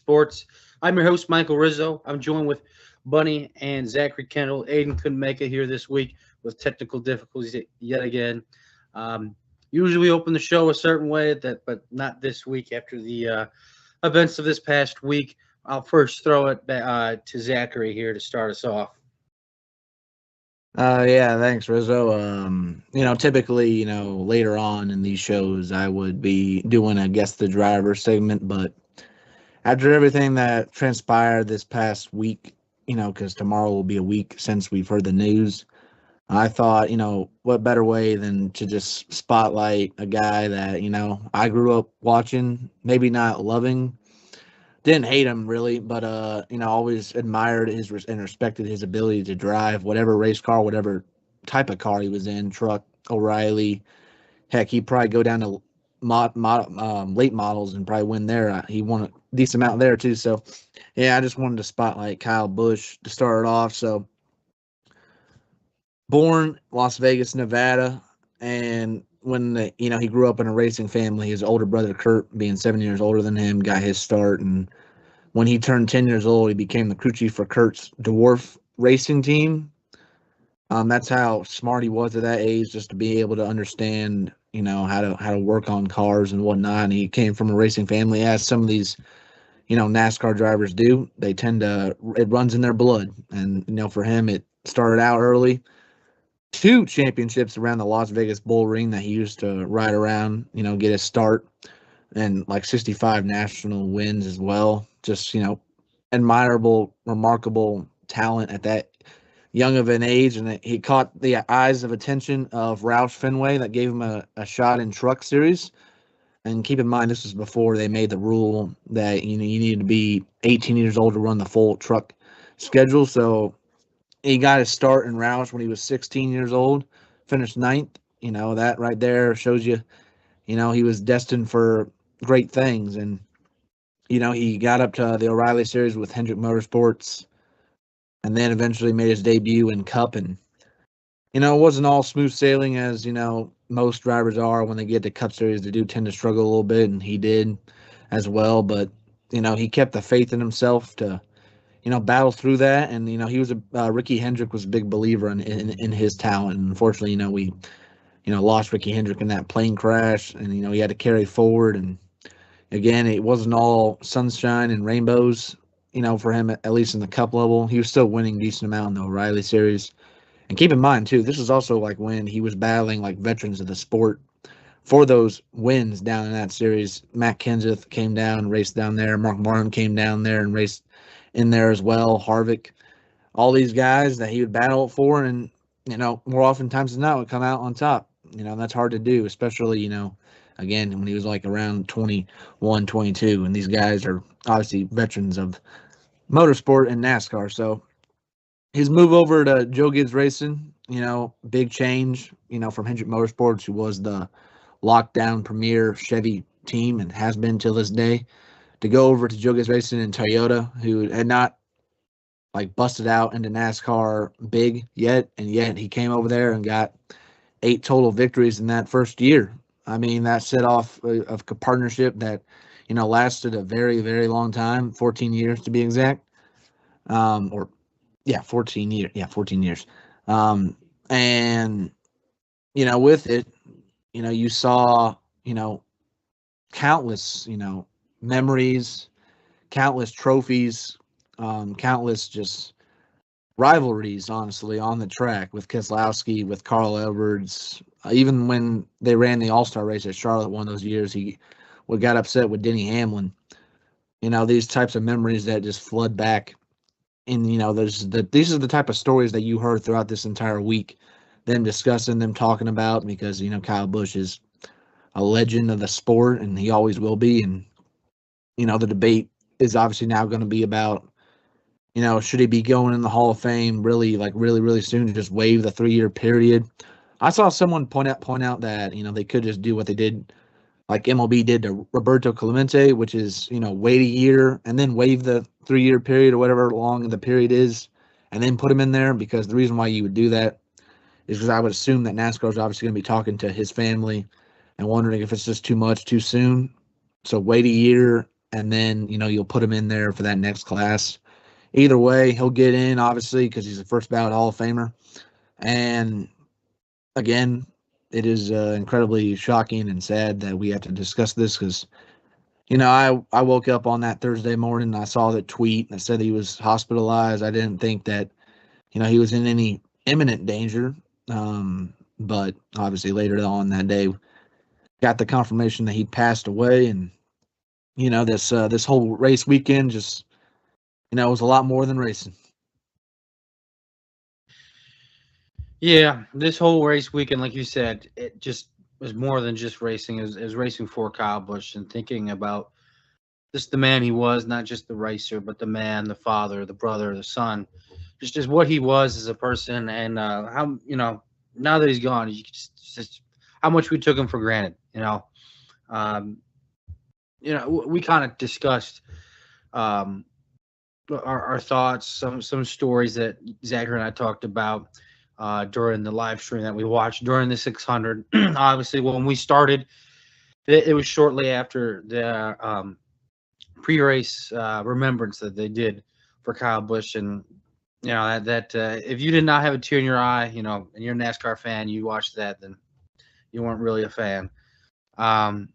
Sports. I'm your host, Michael Rizzo. I'm joined with Bunny and Zachary Kendall. Aiden couldn't make it here this week with technical difficulties yet again. Um, Usually we open the show a certain way, but not this week after the events of this past week. I'll first throw it to Zachary here to start us off. Yeah, thanks, Rizzo. Typically, later on in these shows, I would be doing a guess the driver segment, but after everything that transpired this past week, because tomorrow will be a week since we've heard the news, I thought, what better way than to just spotlight a guy that, I grew up watching, maybe not loving, didn't hate him really, but always admired and respected his ability to drive whatever race car, whatever type of car he was in, truck, O'Reilly. Heck, he'd probably go down to late models and probably win there. He won a decent amount there too. So, yeah, I just wanted to spotlight Kyle Busch to start it off. So, born Las Vegas, Nevada, and when he grew up in a racing family, his older brother Kurt, being 7 years older than him, got his start. And when he turned 10 years old, he became the crew chief for Kurt's dwarf racing team. That's how smart he was at that age, just to be able to understand, how to work on cars and whatnot. And he came from a racing family, as some of these, NASCAR drivers do. They tend to, it runs in their blood. And, for him, it started out early. 2 championships around the Las Vegas Bull Ring that he used to ride around, get his start, and like 65 national wins as well. Just, admirable, remarkable talent at that young of an age. And he caught the eyes of attention of Roush Fenway that gave him a shot in Truck Series. And keep in mind, this was before they made the rule that, you needed to be 18 years old to run the full truck schedule. So he got his start in Roush when he was 16 years old, finished ninth. That right there shows you, he was destined for great things. And, he got up to the O'Reilly Series with Hendrick Motorsports and then eventually made his debut in Cup. And, it wasn't all smooth sailing as, most drivers are when they get to Cup Series. They do tend to struggle a little bit, and he did as well. But, he kept the faith in himself to, battle through that. And, he was Ricky Hendrick was a big believer in his talent. And unfortunately, we, lost Ricky Hendrick in that plane crash, and, he had to carry forward. And again, it wasn't all sunshine and rainbows, for him, at least in the Cup level. He was still winning decent amount in the O'Reilly Series. And keep in mind, too, this is also like when he was battling like veterans of the sport for those wins down in that series. Matt Kenseth came down and raced down there. Mark Martin came down there and raced in there as well. Harvick, all these guys that he would battle for, and more oftentimes than not would come out on top. And that's hard to do, especially again when he was like around 21, 22, and these guys are obviously veterans of motorsport and NASCAR. So his move over to Joe Gibbs Racing, big change, from Hendrick Motorsports, who was the lockdown premier Chevy team and has been till this day, to go over to Joe Gibbs Racing and Toyota, who had not like busted out into NASCAR big yet, and yet he came over there and got 8 total victories in that first year. I mean, that set off a partnership that, lasted a very, very long time, 14 years to be exact. 14 years. Yeah, 14 years. And, with it, you saw, countless, memories, countless trophies, countless just rivalries, honestly, on the track with Keselowski, with Carl Edwards. Even when they ran the All-Star race at Charlotte one of those years, he got upset with Denny Hamlin. These types of memories that just flood back. And, these are the type of stories that you heard throughout this entire week, them discussing, them talking about, because, Kyle Busch is a legend of the sport, and he always will be. And, the debate is obviously now going to be about, should he be going in the Hall of Fame really, really soon, to just waive the 3-year period? I saw someone point out that, they could just do what they did, like MLB did to Roberto Clemente, which is, wait a year and then waive the 3-year period or whatever long the period is, and then put him in there. Because the reason why you would do that is because I would assume that NASCAR is obviously going to be talking to his family and wondering if it's just too much too soon. So wait a year and then you'll put him in there for that next class. Either way, he'll get in, obviously, because he's a first ballot Hall of Famer. And again, it is incredibly shocking and sad that we have to discuss this because, I woke up on that Thursday morning and I saw the tweet that said he was hospitalized. I didn't think that, he was in any imminent danger. But obviously later on that day, got the confirmation that he passed away. And, this whole race weekend just, it was a lot more than racing. Yeah, this whole race weekend, like you said, it just was more than just racing. It was racing for Kyle Busch and thinking about just the man he was, not just the racer, but the man, the father, the brother, the son, just what he was as a person, and how now that he's gone, you just how much we took him for granted. Um, we kind of discussed our thoughts, some stories that Zachary and I talked about during the live stream that we watched during the 600. Obviously, when we started, it was shortly after the pre-race remembrance that they did for Kyle Busch, and that if you did not have a tear in your eye, and you're a NASCAR fan, you watched that, then you weren't really a fan. Same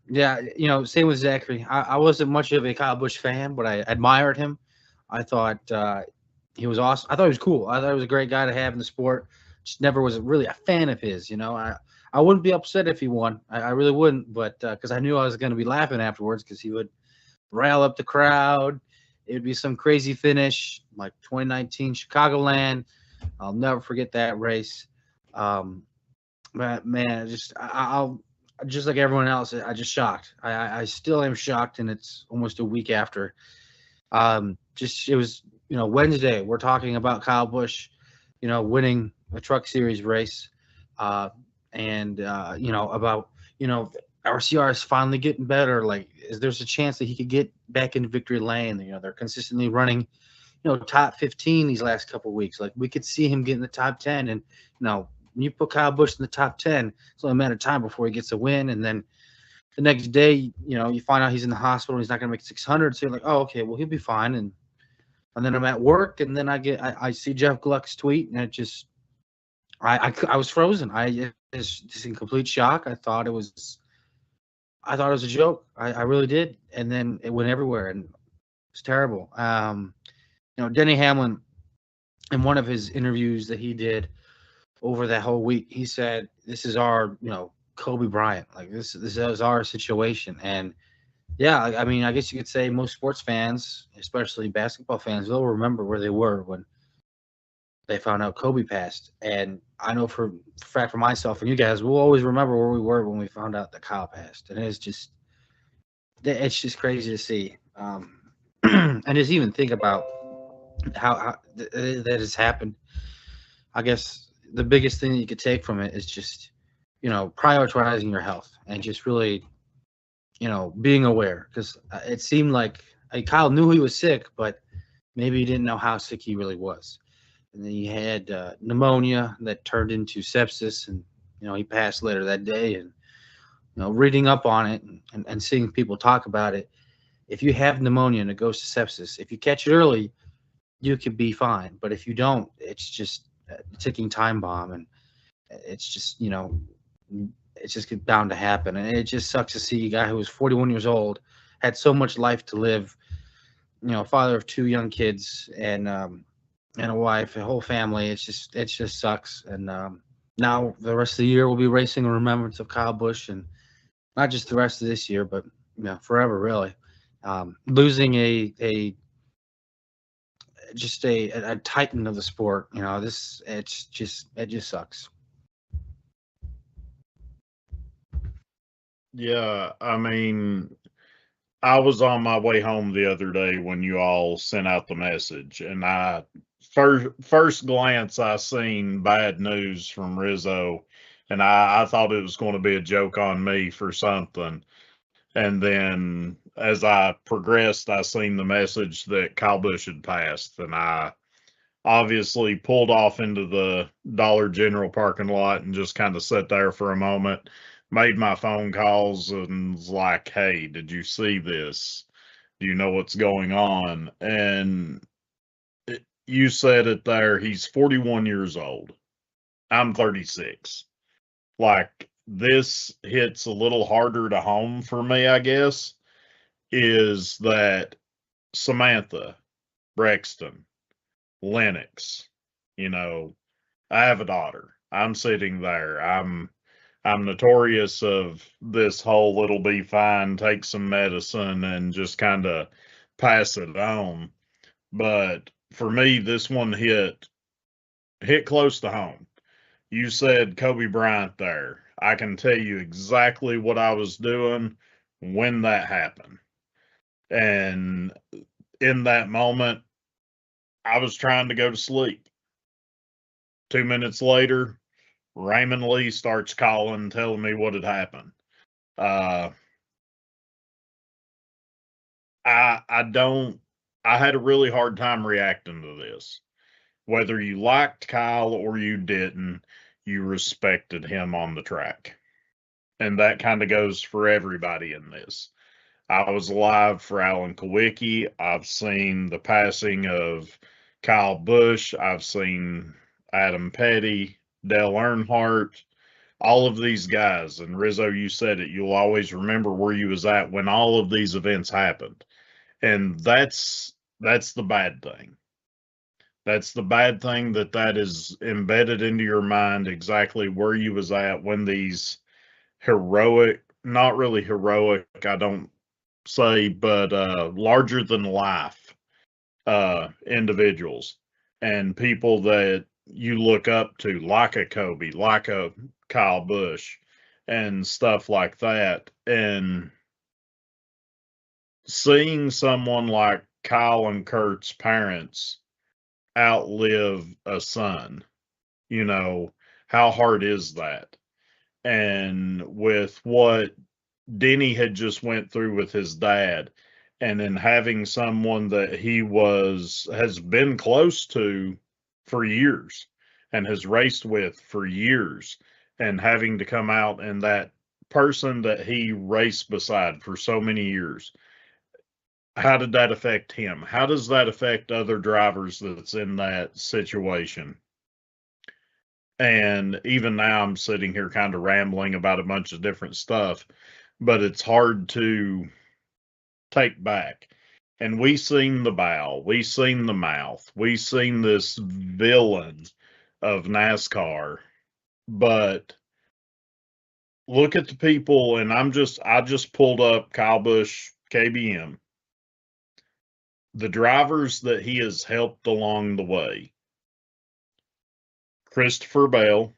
with Zachary. I wasn't much of a Kyle Busch fan, but I admired him. I thought he was awesome. I thought he was cool. I thought he was a great guy to have in the sport. Just never was really a fan of his. I wouldn't be upset if he won. I really wouldn't, but because I knew I was going to be laughing afterwards because he would rile up the crowd. It would be some crazy finish like 2019 Chicagoland. I'll never forget that race. But man, I'll just like everyone else, I just shocked. I still am shocked, and it's almost a week after. It was Wednesday. We're talking about Kyle Busch, winning a Truck Series race, and about RCR is finally getting better. Like, there's a chance that he could get back into victory lane. They're consistently running, top 15 these last couple of weeks. Like, we could see him get in the top 10. And, when you put Kyle Busch in the top 10, it's only a matter of time before he gets a win. And then the next day, you find out he's in the hospital and he's not going to make 600. So you're like, oh, okay, well, he'll be fine. And then I'm at work, and then I see Jeff Gluck's tweet, and it just, I was frozen. I was just in complete shock. I thought it was a joke. I really did. And then it went everywhere, and it's terrible. Denny Hamlin, in one of his interviews that he did over that whole week, he said, this is our, Kobe Bryant. Like, this is our situation. And yeah, I mean, I guess you could say most sports fans, especially basketball fans, they'll remember where they were when they found out Kobe passed. And I know for a fact for myself and you guys, we'll always remember where we were when we found out that Kyle passed. And it's just crazy to see. And just even think about how that has happened. I guess the biggest thing that you could take from it is just, prioritizing your health and just really, being aware, because it seemed like Kyle knew he was sick, but maybe he didn't know how sick he really was. And then he had pneumonia that turned into sepsis, and he passed later that day. And reading up on it and seeing people talk about it, if you have pneumonia and it goes to sepsis, if you catch it early, you could be fine. But if you don't, it's just a ticking time bomb, and it's just it's just bound to happen. And it just sucks to see a guy who was 41 years old, had so much life to live, father of 2 young kids and a wife, a whole family. It just sucks. And now the rest of the year we'll be racing in remembrance of Kyle Busch, and not just the rest of this year, but forever, really. Losing a titan of the sport, it just sucks. Yeah, I mean, I was on my way home the other day when you all sent out the message, and I first glance I seen bad news from Rizzo, and I thought it was going to be a joke on me for something. And then as I progressed, I seen the message that Kyle Busch had passed, and I obviously pulled off into the Dollar General parking lot and just kind of sat there for a moment, made my phone calls, and was like, hey, did you see this? Do you know what's going on? And you said it there. He's 41 years old. I'm 36. Like, this hits a little harder to home for me, I guess, is that Samantha, Brexton, Lennox, you know, I have a daughter. I'm sitting there. I'm notorious of this whole it'll be fine, take some medicine and just kind of pass it on. But for me, this one hit close to home. You said Kobe Bryant there. I can tell you exactly what I was doing when that happened. And in that moment, I was trying to go to sleep. 2 minutes later, Raymond Lee starts calling, telling me what had happened. I had a really hard time reacting to this. Whether you liked Kyle or you didn't, you respected him on the track. And that kind of goes for everybody in this. I was alive for Alan Kawicki. I've seen the passing of Kyle Busch. I've seen Adam Petty, Dale Earnhardt, all of these guys. And Rizzo, you said it. You'll always remember where you was at when all of these events happened. And that's the bad thing. That's the bad thing, that is embedded into your mind exactly where you was at when these heroic, not really heroic, I don't say, but larger than life individuals and people that you look up to, like a Kobe, like a Kyle Busch, and stuff like that. And seeing someone like Kyle and Kurt's parents outlive a son, how hard is that? And with what Denny had just went through with his dad, and then having someone that he has been close to for years and has raced with for years, and having to come out and that person that he raced beside for so many years, how did that affect him? How does that affect other drivers that's in that situation? And even now I'm sitting here kind of rambling about a bunch of different stuff, but it's hard to take back. And we seen the bow, we seen the mouth, we seen this villain of NASCAR, but look at the people, and I just pulled up Kyle Busch KBM. The drivers that he has helped along the way: Christopher Bell,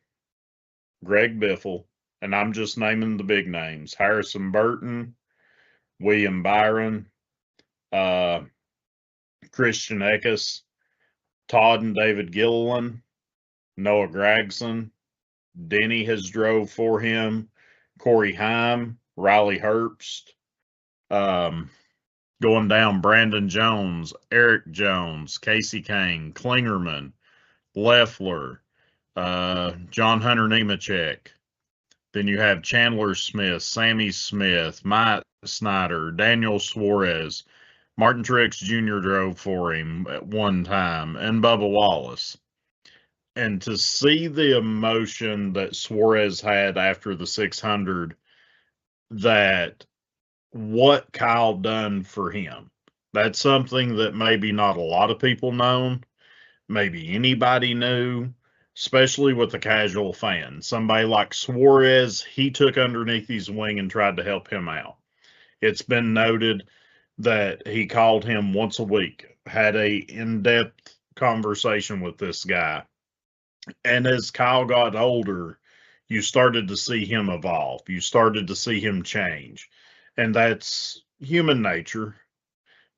Greg Biffle, and I'm just naming the big names: Harrison Burton, William Byron, Christian Eckes, Todd and David Gilliland, Noah Gragson. Denny has drove for him, Corey Heim, Riley Herbst, going down, Brandon Jones, Eric Jones, Casey Kane, Klingerman, Leffler, John Hunter Nemechek. Then you have Chandler Smith, Sammy Smith, Mike Snyder, Daniel Suarez, Martin Truex Jr. drove for him at one time, and Bubba Wallace. And to see the emotion that Suarez had after the 600, that what Kyle done for him, that's something that maybe not a lot of people known, maybe anybody knew, especially with the casual fan. Somebody like Suarez, he took underneath his wing and tried to help him out. It's been noted that he called him once a week, had a in-depth conversation with this guy. And as Kyle got older, you started to see him evolve. You started to see him change. And that's human nature.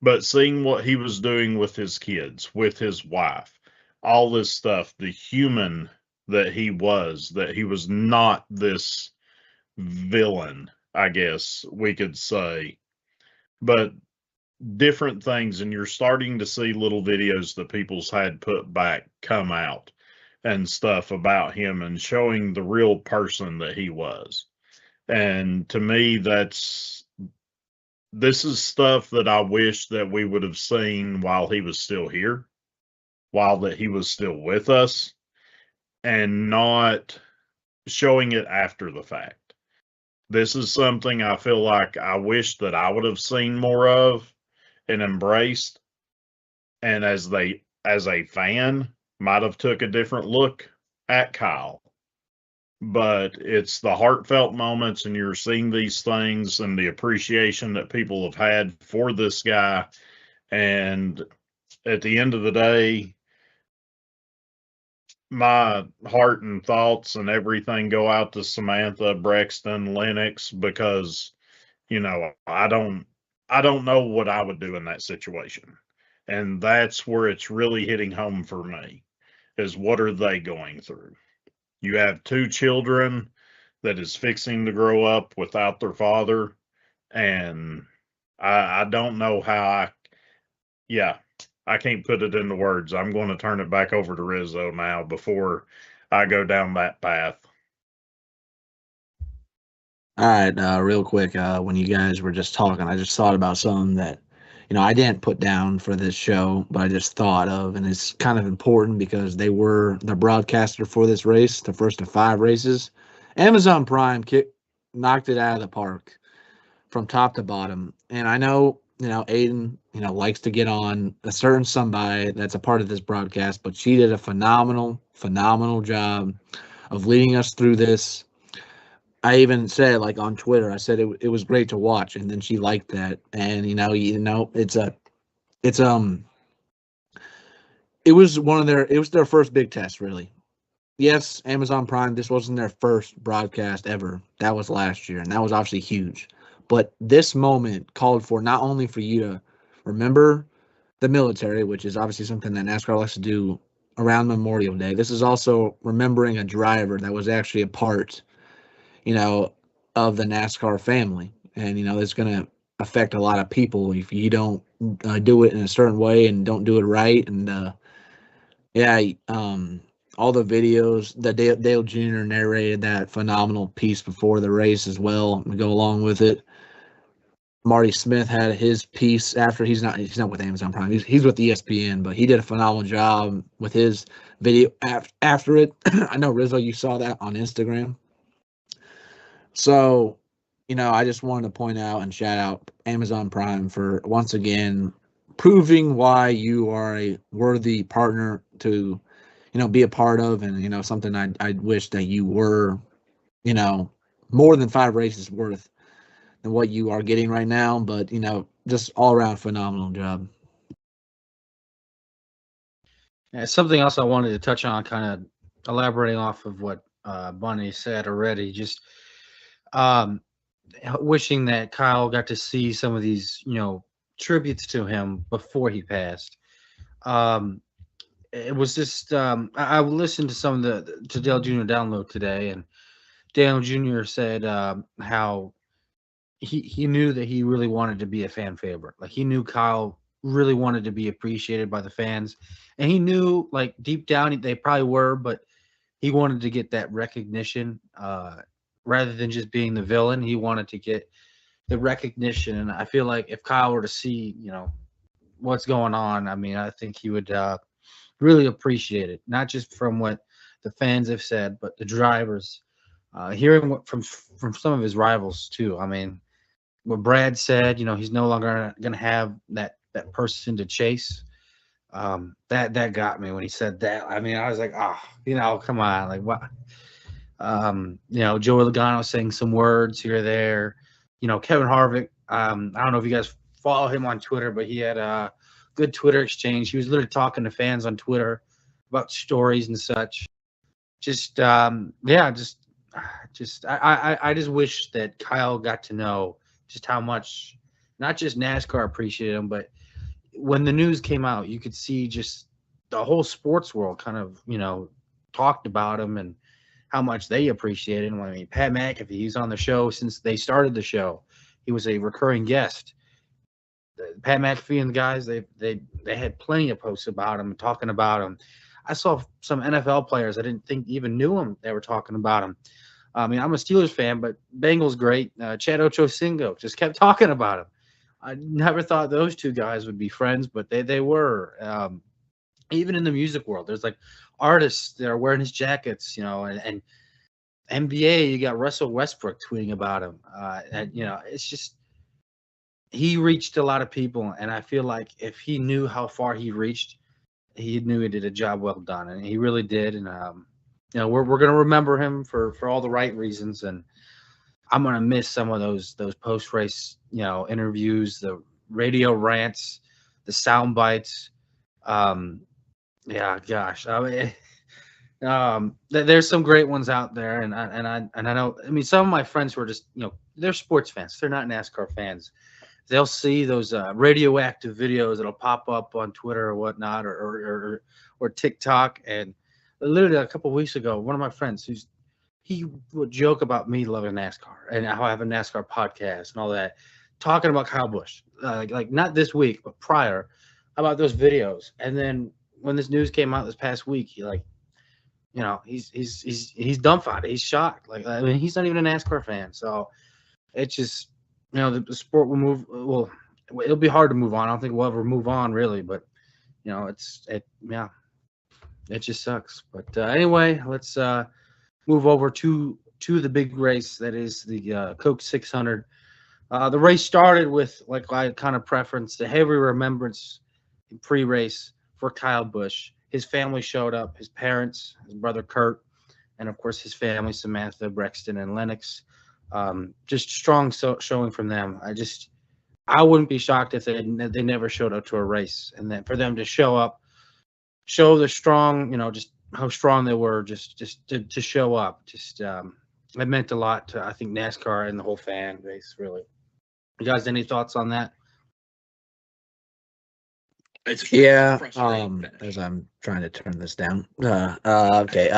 But seeing what he was doing with his kids, with his wife, all this stuff, the human that he was not this villain, I guess we could say, but different things. And you're starting to see little videos that people's had put back come out and stuff about him and showing the real person that he was. And to me, that's this is stuff that I wish that we would have seen while he was still here, while that he was still with us, and not showing it after the fact. This is something I feel like I wish that I would have seen more of and embraced, and as a fan might have took a different look at Kyle. But it's the heartfelt moments, and you're seeing these things and the appreciation that people have had for this guy. And at the end of the day, my heart and thoughts and everything go out to Samantha, Brexton, Lennox, because, I don't know what I would do in that situation. And that's where it's really hitting home for me, is what are they going through? You have two children that is fixing to grow up without their father. And I don't know how I can't put it into words. I'm going to turn it back over to Rizzo now before I go down that path. All right, real quick, when you guys were just talking, I just thought about something that, I didn't put down for this show, but I just thought of, and it's kind of important because they were the broadcaster for this race, the first of 5 races. Amazon Prime knocked it out of the park from top to bottom. And I know, Aiden, likes to get on a certain somebody that's a part of this broadcast, but she did a phenomenal job of leading us through this. I even said, like, on Twitter, I said it was great to watch, and then she liked that. And it was their first big test, really. Yes, Amazon Prime, this wasn't their first broadcast ever. That was last year, and that was obviously huge. But this moment called for not only for you to remember the military, which is obviously something that NASCAR likes to do around Memorial Day. This is also remembering a driver that was actually a part, of the NASCAR family. And, it's going to affect a lot of people if you don't do it in a certain way and don't do it right. And, all the videos that Dale Jr. narrated that phenomenal piece before the race as well to go along with it. Marty Smith had his piece after. He's not with Amazon Prime. He's with ESPN, but he did a phenomenal job with his video after it. I know, Rizzo, you saw that on Instagram. So, I just wanted to point out and shout out Amazon Prime for once again proving why you are a worthy partner to, be a part of, and something I wish that you were, more than 5 races worth than what you are getting right now. But just all around phenomenal job. Yeah, something else I wanted to touch on, kind of elaborating off of what Bunny said already. Just wishing that Kyle got to see some of these, tributes to him before he passed. It was just I listened to some of to Dale Jr. download today, and Dale Jr. said how he knew that he really wanted to be a fan favorite. Like, he knew Kyle really wanted to be appreciated by the fans, and he knew, like, deep down they probably were, but he wanted to get that recognition rather than just being the villain. He wanted to get the recognition, and I feel like if Kyle were to see, what's going on, I mean, I think he would really appreciate it, not just from what the fans have said, but the drivers, hearing what from some of his rivals too. I mean, what Brad said, he's no longer going to have that person to chase. That got me when he said that. I mean, I was like, come on, like, what? Joey Logano saying some words here or there. Kevin Harvick. I don't know if you guys follow him on Twitter, but he had a good Twitter exchange. He was literally talking to fans on Twitter about stories and such. I just wish that Kyle got to know just how much, not just NASCAR appreciated him, but when the news came out, you could see just the whole sports world kind of, talked about him and how much they appreciated him. I mean, Pat McAfee, he's on the show since they started the show. He was a recurring guest. Pat McAfee and the guys, they had plenty of posts about him, talking about him. I saw some NFL players I didn't think even knew him. They were talking about him. I mean, I'm a Steelers fan, but Bengals great. Chad Ochocinco just kept talking about him. I never thought those two guys would be friends, but they were. Even in the music world, there's like artists that are wearing his jackets, and NBA, you got Russell Westbrook tweeting about him. And it's just he reached a lot of people, and I feel like if he knew how far he reached, he knew he did a job well done, and he really did. And we're gonna remember him for all the right reasons, and I'm gonna miss some of those post race interviews, the radio rants, the sound bites. Yeah, gosh, I mean, there's some great ones out there, and I know. I mean, some of my friends who are just they're sports fans. They're not NASCAR fans. They'll see those radioactive videos that'll pop up on Twitter or whatnot, or TikTok. And literally a couple of weeks ago, one of my friends he would joke about me loving NASCAR and how I have a NASCAR podcast and all that, talking about Kyle Busch, like not this week but prior, about those videos. And then when this news came out this past week, he's dumbfounded. He's shocked. Like, I mean, he's not even a NASCAR fan. So it's just, the sport will move. Well, it'll be hard to move on. I don't think we'll ever move on really, but it just sucks. But anyway, let's move over to the big race that is the Coke 600. The race started with, like I kind of preferenced, the heavy remembrance pre-race for Kyle Busch. His family showed up, his parents, his brother Kurt, and of course his family, Samantha, Brexton, and Lennox. Just strong showing from them. I wouldn't be shocked if they never showed up to a race, and then for them to show up, show the strong, just how strong they were, just to show up. It meant a lot to, I think, NASCAR and the whole fan base, really. You guys, any thoughts on that? Yeah, as I'm trying to turn this down. Okay.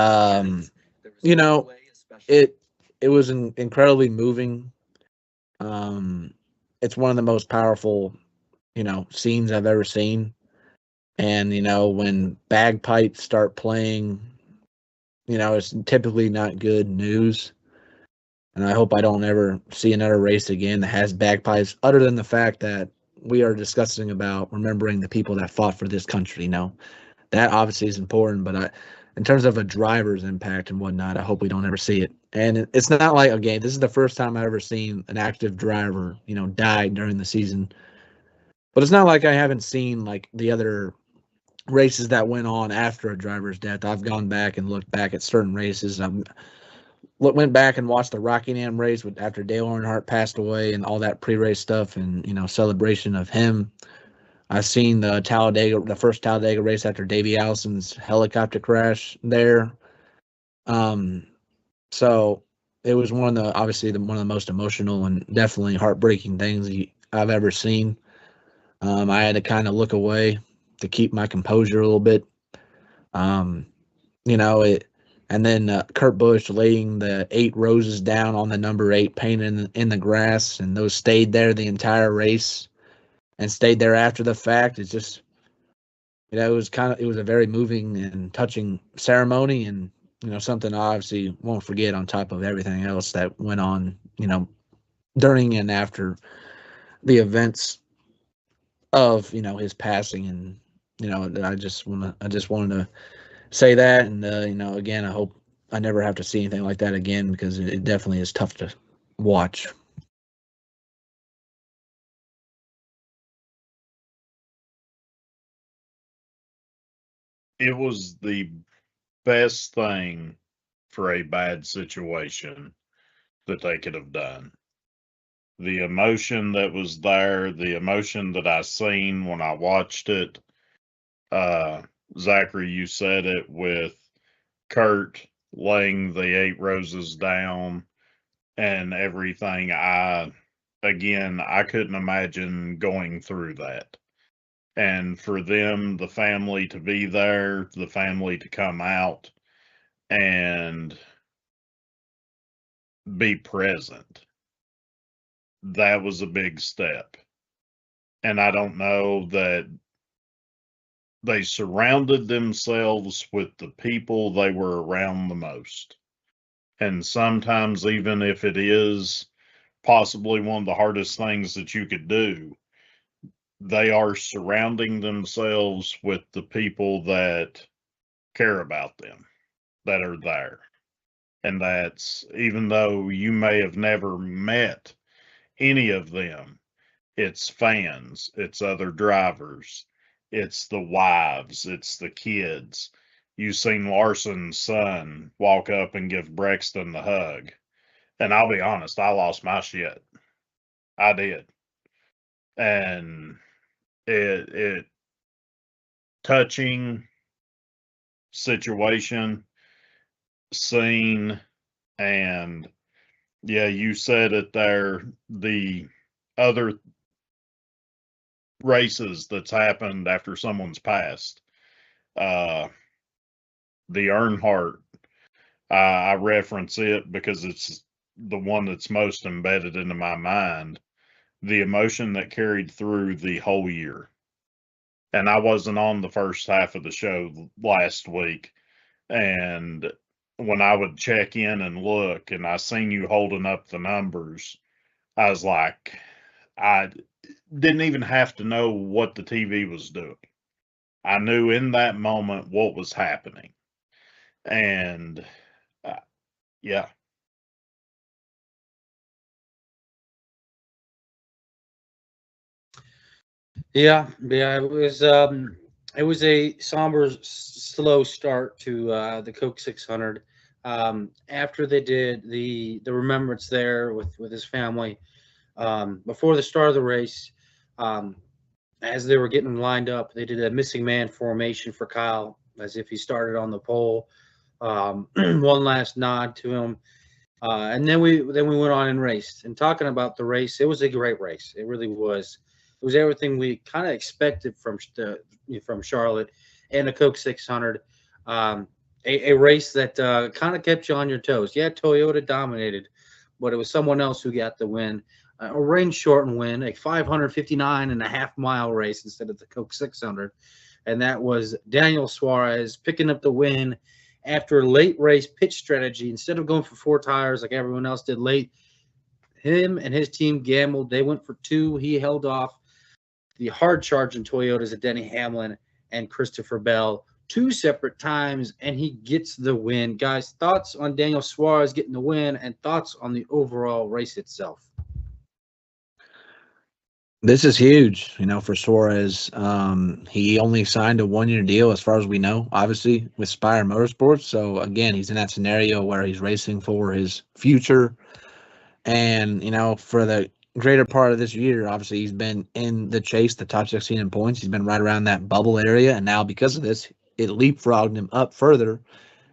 It was incredibly moving. It's one of the most powerful, scenes I've ever seen. And, when bagpipes start playing, it's typically not good news. And I hope I don't ever see another race again that has bagpipes, other than the fact that we are discussing about remembering the people that fought for this country. That obviously is important, but in terms of a driver's impact and whatnot, I hope we don't ever see it. And it's not like, again, this is the first time I've ever seen an active driver, die during the season. But it's not like I haven't seen like the other races that went on after a driver's death. I've gone back and looked back at certain races. Went back and watched the Rockingham race after Dale Earnhardt passed away and all that pre-race stuff and, celebration of him. I've seen the first Talladega race after Davey Allison's helicopter crash there. So it was obviously one of the most emotional and definitely heartbreaking things I've ever seen. I had to kind of look away to keep my composure a little bit. And then Kurt Busch laying the 8 roses down on the number 8 painted in the grass, and those stayed there the entire race and stayed there after the fact. It's just, it was a very moving and touching ceremony, and something I obviously won't forget on top of everything else that went on, during and after the events of his passing. And I just wanted to say that, and again, I hope I never have to see anything like that again, because it definitely is tough to watch. It was the best thing for a bad situation that they could have done. The emotion that was there, the emotion that I seen when I watched it, Zachary, you said it, with Kurt laying the 8 roses down and everything. I couldn't imagine going through that. And for them, the family to be there, the family to come out and be present, that was a big step. And I don't know that they surrounded themselves with the people they were around the most. And sometimes, even if it is possibly one of the hardest things that you could do, they are surrounding themselves with the people that care about them, that are there. And that's, even though you may have never met any of them, it's fans, it's other drivers, it's the wives, it's the kids. You've seen Larson's son walk up and give Brexton the hug. And I'll be honest, I lost my shit. I did. And it touching situation, scene, and yeah, you said it there. The other races that's happened after someone's passed. The Earnhardt, I reference it because it's the one that's most embedded into my mind. The emotion that carried through the whole year. And I wasn't on the first half of the show last week. And when I would check in and look, and I seen you holding up the numbers, I was like, I didn't even have to know what the TV was doing. I knew in that moment what was happening. And yeah. Yeah, it was a somber, slow start to the Coke 600. After they did the remembrance there with his family, before the start of the race, as they were getting lined up, they did a missing man formation for Kyle, as if he started on the pole. One last nod to him, and then we went on and raced. And talking about the race, it was a great race. It really was. It was everything we kind of expected from Charlotte and the Coke 600. A race that kind of kept you on your toes. Yeah, Toyota dominated, but it was someone else who got the win. A rain shortened win, a 559.5 mile race instead of the Coke 600. And that was Daniel Suarez picking up the win after a late race pitch strategy. Instead of going for 4 tires like everyone else did late, him and his team gambled. They went for 2. He held off the hard charging Toyotas of Denny Hamlin and Christopher Bell 2 separate times, and he gets the win. Guys, thoughts on Daniel Suarez getting the win and thoughts on the overall race itself? This is huge, for Suarez. He only signed a 1-year deal as far as we know, obviously, with Spire Motorsports. So, again, he's in that scenario where he's racing for his future. And, for the greater part of this year, obviously, he's been in the chase, the top 16 in points. He's been right around that bubble area. And now, because of this, it leapfrogged him up further.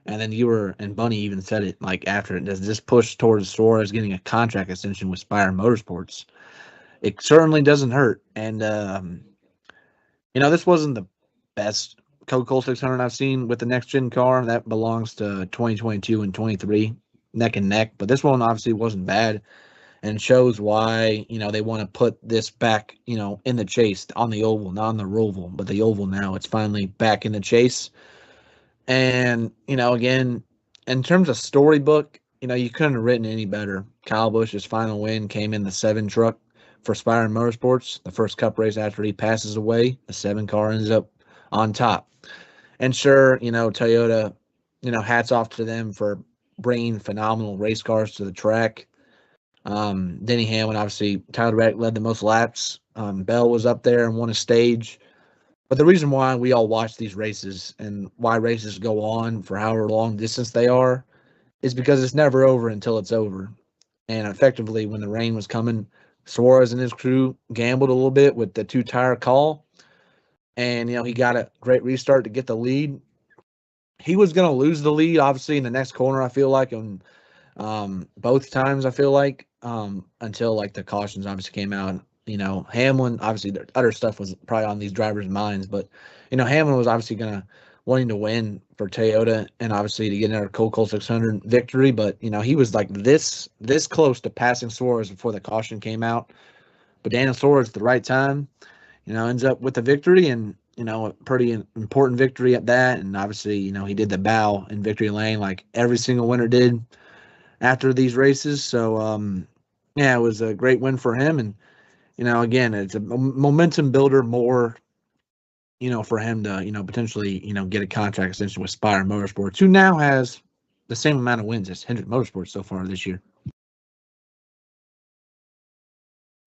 And then and Bunny even said it, like, after it, does this push towards Suarez getting a contract extension with Spire Motorsports? It certainly doesn't hurt. And, this wasn't the best Coca-Cola 600 I've seen with the next-gen car. That belongs to 2022 and 23, neck and neck. But this one obviously wasn't bad and shows why, they want to put this back, in the chase on the oval, not on the Roval, but the oval now. It's finally back in the chase. And, again, in terms of storybook, you couldn't have written any better. Kyle Busch's final win came in the 7 truck for Spire Motorsports, the first Cup race after he passes away. The 7 car ends up on top. And sure, Toyota, hats off to them for bringing phenomenal race cars to the track. Denny Hamlin, obviously, Tyler Reddick led the most laps. Bell was up there and won a stage. But the reason why we all watch these races and why races go on for however long distance they are is because it's never over until it's over. And effectively, when the rain was coming, Suarez and his crew gambled a little bit with the 2-tire call. And, he got a great restart to get the lead. He was going to lose the lead, obviously, in the next corner, I feel like, and both times, I feel like, until, the cautions obviously came out. Hamlin, obviously, the other stuff was probably on these drivers' minds, but, Hamlin was obviously wanting to win for Toyota and obviously to get another Coca-Cola 600 victory, but, he was this close to passing Suarez before the caution came out. But Daniel Suarez at the right time, ends up with the victory and, a pretty important victory at that. And obviously, he did the bow in victory lane like every single winner did after these races. So, yeah, it was a great win for him. And, again, it's a momentum builder more, for him to, potentially, get a contract extension with Spire Motorsports, who now has the same amount of wins as Hendrick Motorsports so far this year.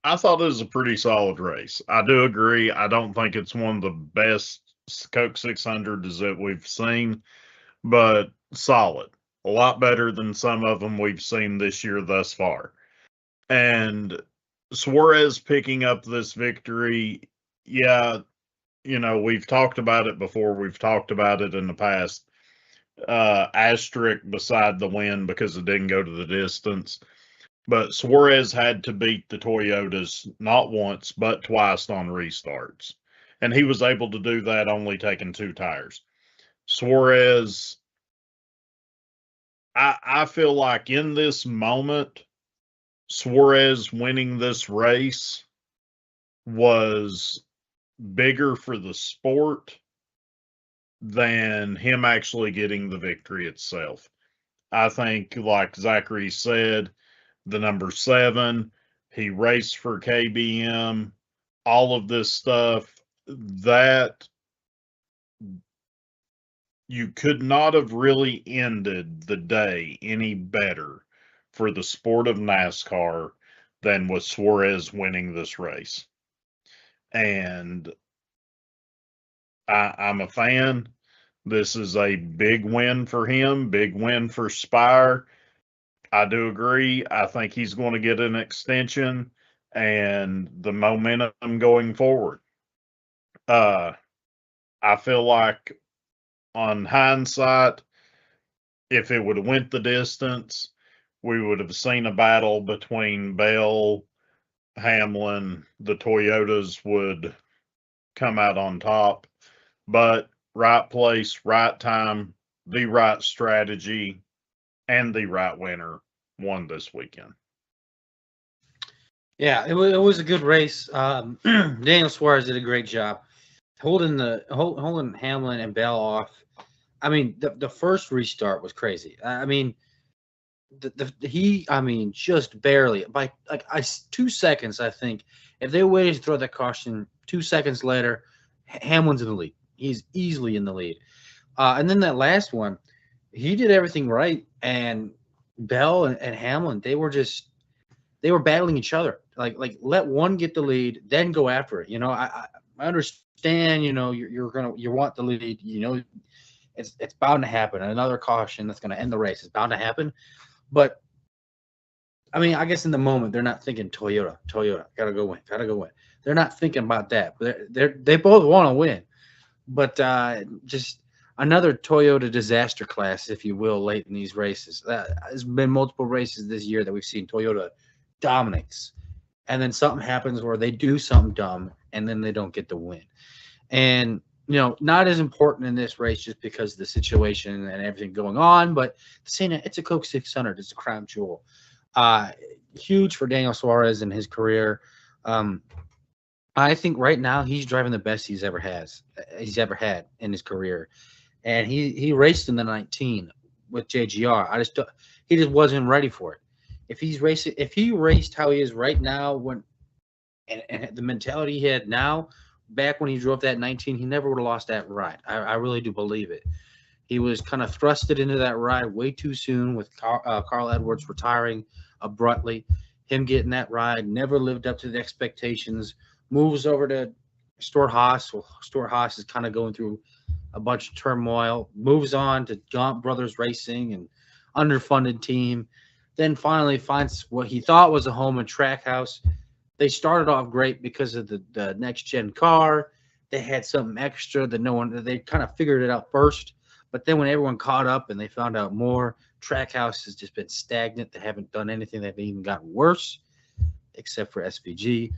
I thought it was a pretty solid race. I do agree. I don't think it's one of the best Coke 600s that we've seen, but solid. A lot better than some of them we've seen this year thus far. And Suarez picking up this victory, yeah, we've talked about it before. We've talked about it in the past. Asterisk beside the win because it didn't go to the distance. But Suarez had to beat the Toyotas not once, but twice on restarts. And he was able to do that only taking 2 tires. Suarez, I feel like in this moment, Suarez winning this race was bigger for the sport than him actually getting the victory itself. I think, like Zachary said, the number 7, he raced for KBM, all of this stuff, that you could not have really ended the day any better for the sport of NASCAR than with Suarez winning this race. And I'm a fan. This is a big win for him, big win for Spire. I do agree. I think he's going to get an extension and the momentum going forward. I feel like on hindsight, if it would have went the distance, we would have seen a battle between Bell, Hamlin. The Toyotas would come out on top. But right place, right time, the right strategy, and the right winner won this weekend. Yeah, it was a good race. Daniel Suarez did a great job holding Hamlin and Bell off. I mean, the first restart was crazy. I mean, just barely by 2 seconds. I think if they waited to throw that caution 2 seconds later, Hamlin's in the lead. He's easily in the lead. And then that last one, he did everything right. And Bell and Hamlin, they were battling each other. Like let one get the lead, then go after it. I understand. You want the lead. It's bound to happen. Another caution that's going to end the race is bound to happen. But I mean, I guess in the moment they're not thinking Toyota, gotta go win. They're not thinking about that. But they both want to win. But just another Toyota disaster class, if you will, late in these races. There's been multiple races this year that we've seen Toyota dominates, and then something happens where they do something dumb, and then they don't get the win. And not as important in this race just because of the situation and everything going on, but saying it's a Coke 600, it's a crown jewel. Huge for Daniel Suarez in his career. I think right now he's driving the best he's ever had in his career, and he raced in the 19 with JGR. He just wasn't ready for it. If he raced how he is right now, and the mentality he had now, back when he drove that 19, he never would have lost that ride. I really do believe it. He was kind of thrusted into that ride way too soon with Carl Edwards retiring abruptly. Him getting that ride never lived up to the expectations. Moves over to Stuart Haas. Well, Stuart Haas is kind of going through a bunch of turmoil. Moves on to Gaunt Brothers Racing and underfunded team. Then finally finds what he thought was a home in Trackhouse. They started off great because of the next gen car. They had something extra that they kind of figured it out first. But then when everyone caught up and they found out more, Trackhouse has just been stagnant. They haven't done anything. They've even gotten worse, except for SVG.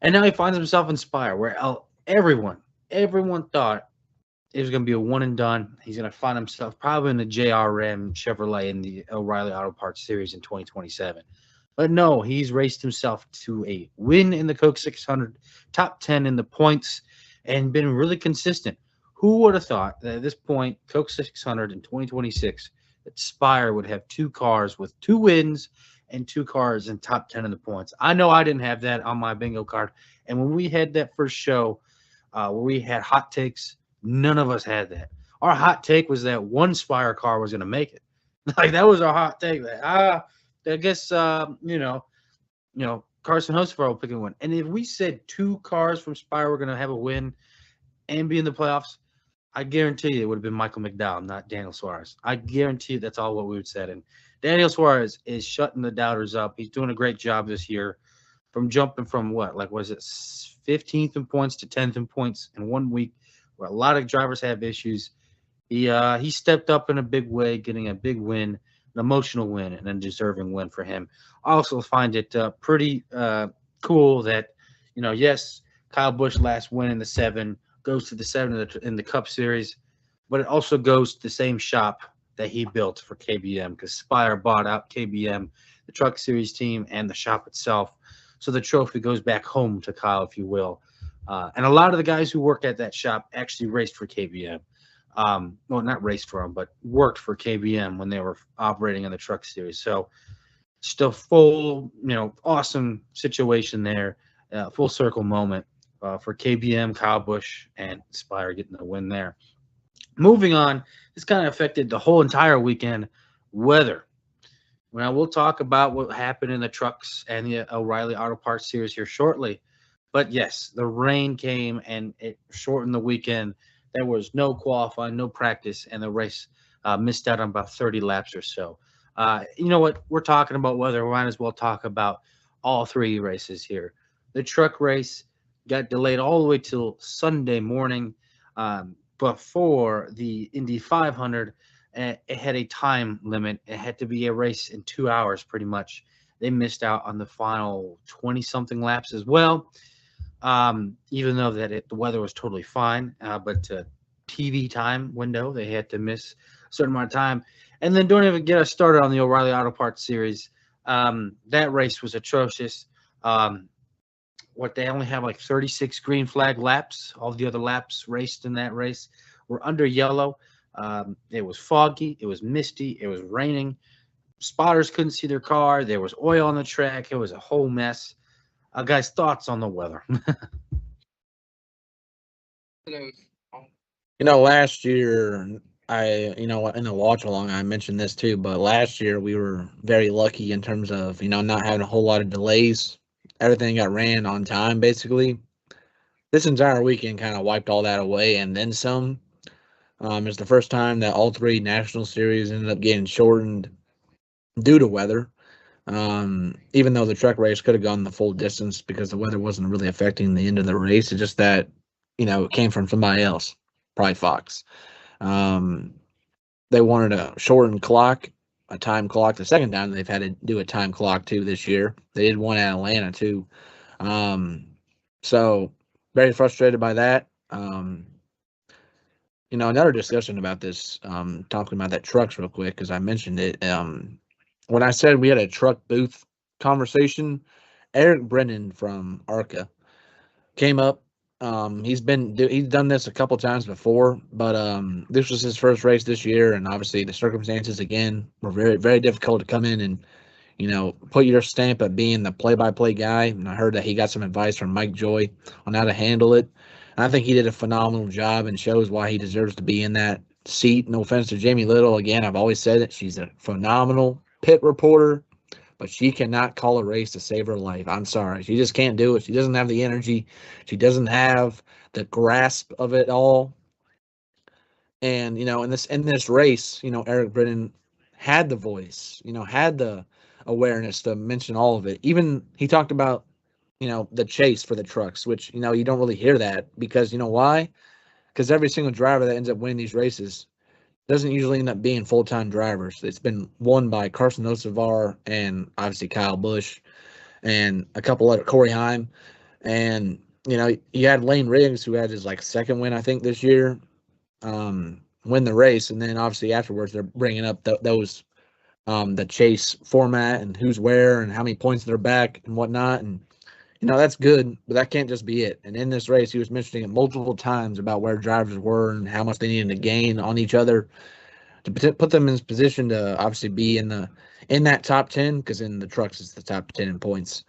And now he finds himself in Spire, where everyone thought it was going to be a one and done. He's going to find himself probably in the JRM Chevrolet in the O'Reilly Auto Parts Series in 2027. But no, he's raced himself to a win in the Coke 600, top 10 in the points, and been really consistent. Who would have thought that at this point, Coke 600 in 2026, that Spire would have 2 cars with 2 wins and 2 cars in top 10 of the points. I know I didn't have that on my bingo card. And when we had that first show where we had hot takes, none of us had that. Our hot take was that one Spire car was going to make it. Like, that was our hot take. That, I guess, Carson Hocevar will pick a win. And if we said 2 cars from Spire were going to have a win and be in the playoffs, I guarantee you it would have been Michael McDowell, not Daniel Suarez. I guarantee you that's all what we would said. And Daniel Suarez is shutting the doubters up. He's doing a great job this year from jumping from what? Like, was it 15th in points to 10th in points in 1 week where a lot of drivers have issues. He stepped up in a big way, getting a big win, an emotional win, and a deserving win for him. I also find it pretty cool that, yes, Kyle Busch last win in the 7 goes to the 7 in the Cup Series, but it also goes to the same shop that he built for KBM, because Spire bought out KBM, the Truck Series team, and the shop itself. So the trophy goes back home to Kyle, if you will. And a lot of the guys who work at that shop actually raced for KBM. Well, not raced for them, but worked for KBM when they were operating in the Truck Series. So just a full, awesome situation there, full circle moment for KBM, Kyle Busch, and Spire getting the win there. Moving on, this kind of affected the whole entire weekend. Weather. Now, we'll talk about what happened in the trucks and the O'Reilly Auto Parts Series here shortly. But yes, the rain came and it shortened the weekend. There was no qualifying, no practice, and the race missed out on about 30 laps or so. You know what? We're talking about weather. We might as well talk about all 3 races here. The truck race got delayed all the way till Sunday morning. Before the Indy 500, it had a time limit. It had to be a race in 2 hours, pretty much. They missed out on the final 20-something laps as well. Even though the weather was totally fine, but TV time window, they had to miss a certain amount of time. And then don't even get us started on the O'Reilly Auto Parts Series. That race was atrocious. They only have like 36 green flag laps. All the other laps raced in that race were under yellow. It was foggy. It was misty. It was raining. Spotters couldn't see their car. There was oil on the track. It was a whole mess. Guys, thoughts on the weather? Last year, in the watch along, I mentioned this too, but last year we were very lucky in terms of, not having a whole lot of delays. Everything got ran on time, basically. This entire weekend kind of wiped all that away and then some. It's the first time that all 3 national series ended up getting shortened due to weather. Even though the truck race could have gone the full distance because the weather wasn't really affecting the end of the race. It's just that, it came from somebody else, probably Fox. They wanted a shortened clock, a time clock. The second time they've had to do a time clock too this year. They did one at Atlanta too. So very frustrated by that. Another discussion about this, talking about that trucks real quick, because I mentioned it. When I said we had a truck booth conversation, Eric Brennan from ARCA came up. He's done this a couple times before, but this was his first race this year, and obviously the circumstances again were very, very difficult to come in and put your stamp at being the play-by-play guy. And I heard that he got some advice from Mike Joy on how to handle it. And I think he did a phenomenal job and shows why he deserves to be in that seat. No offense to Jamie Little. Again, I've always said it. She's a phenomenal pit reporter, but she cannot call a race to save her life. I'm sorry. She just can't do it. She doesn't have the energy. She doesn't have the grasp of it all. And, in this race, Eric Brennan had the voice, had the awareness to mention all of it. Even he talked about, the chase for the trucks, which, you don't really hear that because, why? Because every single driver that ends up winning these races doesn't usually end up being full-time drivers. It's been won by Carson Hocevar and obviously Kyle Busch and a couple other Corey Heim. And, you had Lane Riggs, who had his second win, I think, this year, win the race. And then obviously afterwards they're bringing up those the chase format and who's where and how many points they're back and whatnot. And, that's good, but that can't just be it. And in this race, he was mentioning it multiple times about where drivers were and how much they needed to gain on each other. to put them in position to obviously be in that top 10, because in the trucks it's the top 10 in points.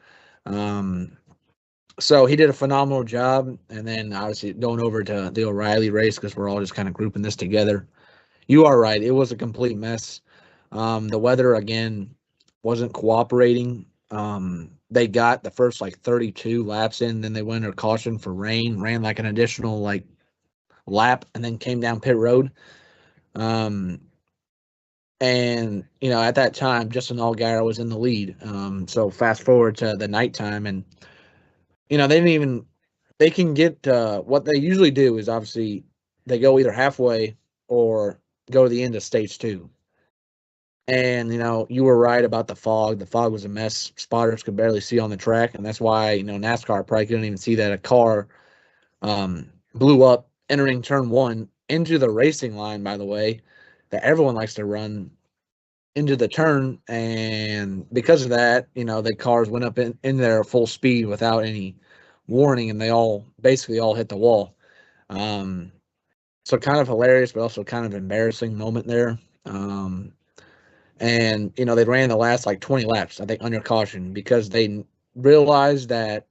So he did a phenomenal job, and then obviously going over to the O'Reilly race, because we're all just kind of grouping this together. You are right; it was a complete mess. The weather again wasn't cooperating. They got the first like 32 laps in, then they went under caution for rain, ran like an additional like lap, and then came down pit road. And at that time, Justin Allgaier was in the lead. So fast forward to the nighttime, and they can get what they usually do is obviously they go either halfway or go to the end of stage 2. And you were right about the fog. The fog was a mess. Spotters could barely see on the track, and that's why NASCAR probably couldn't even see that a car blew up entering turn 1 into the racing line, by the way, that everyone likes to run into the turn. And because of that, the cars went up in there full speed without any warning, and they basically all hit the wall. So kind of hilarious, but also kind of embarrassing moment there. And they ran the last like 20 laps, I think, under caution, because they realized that,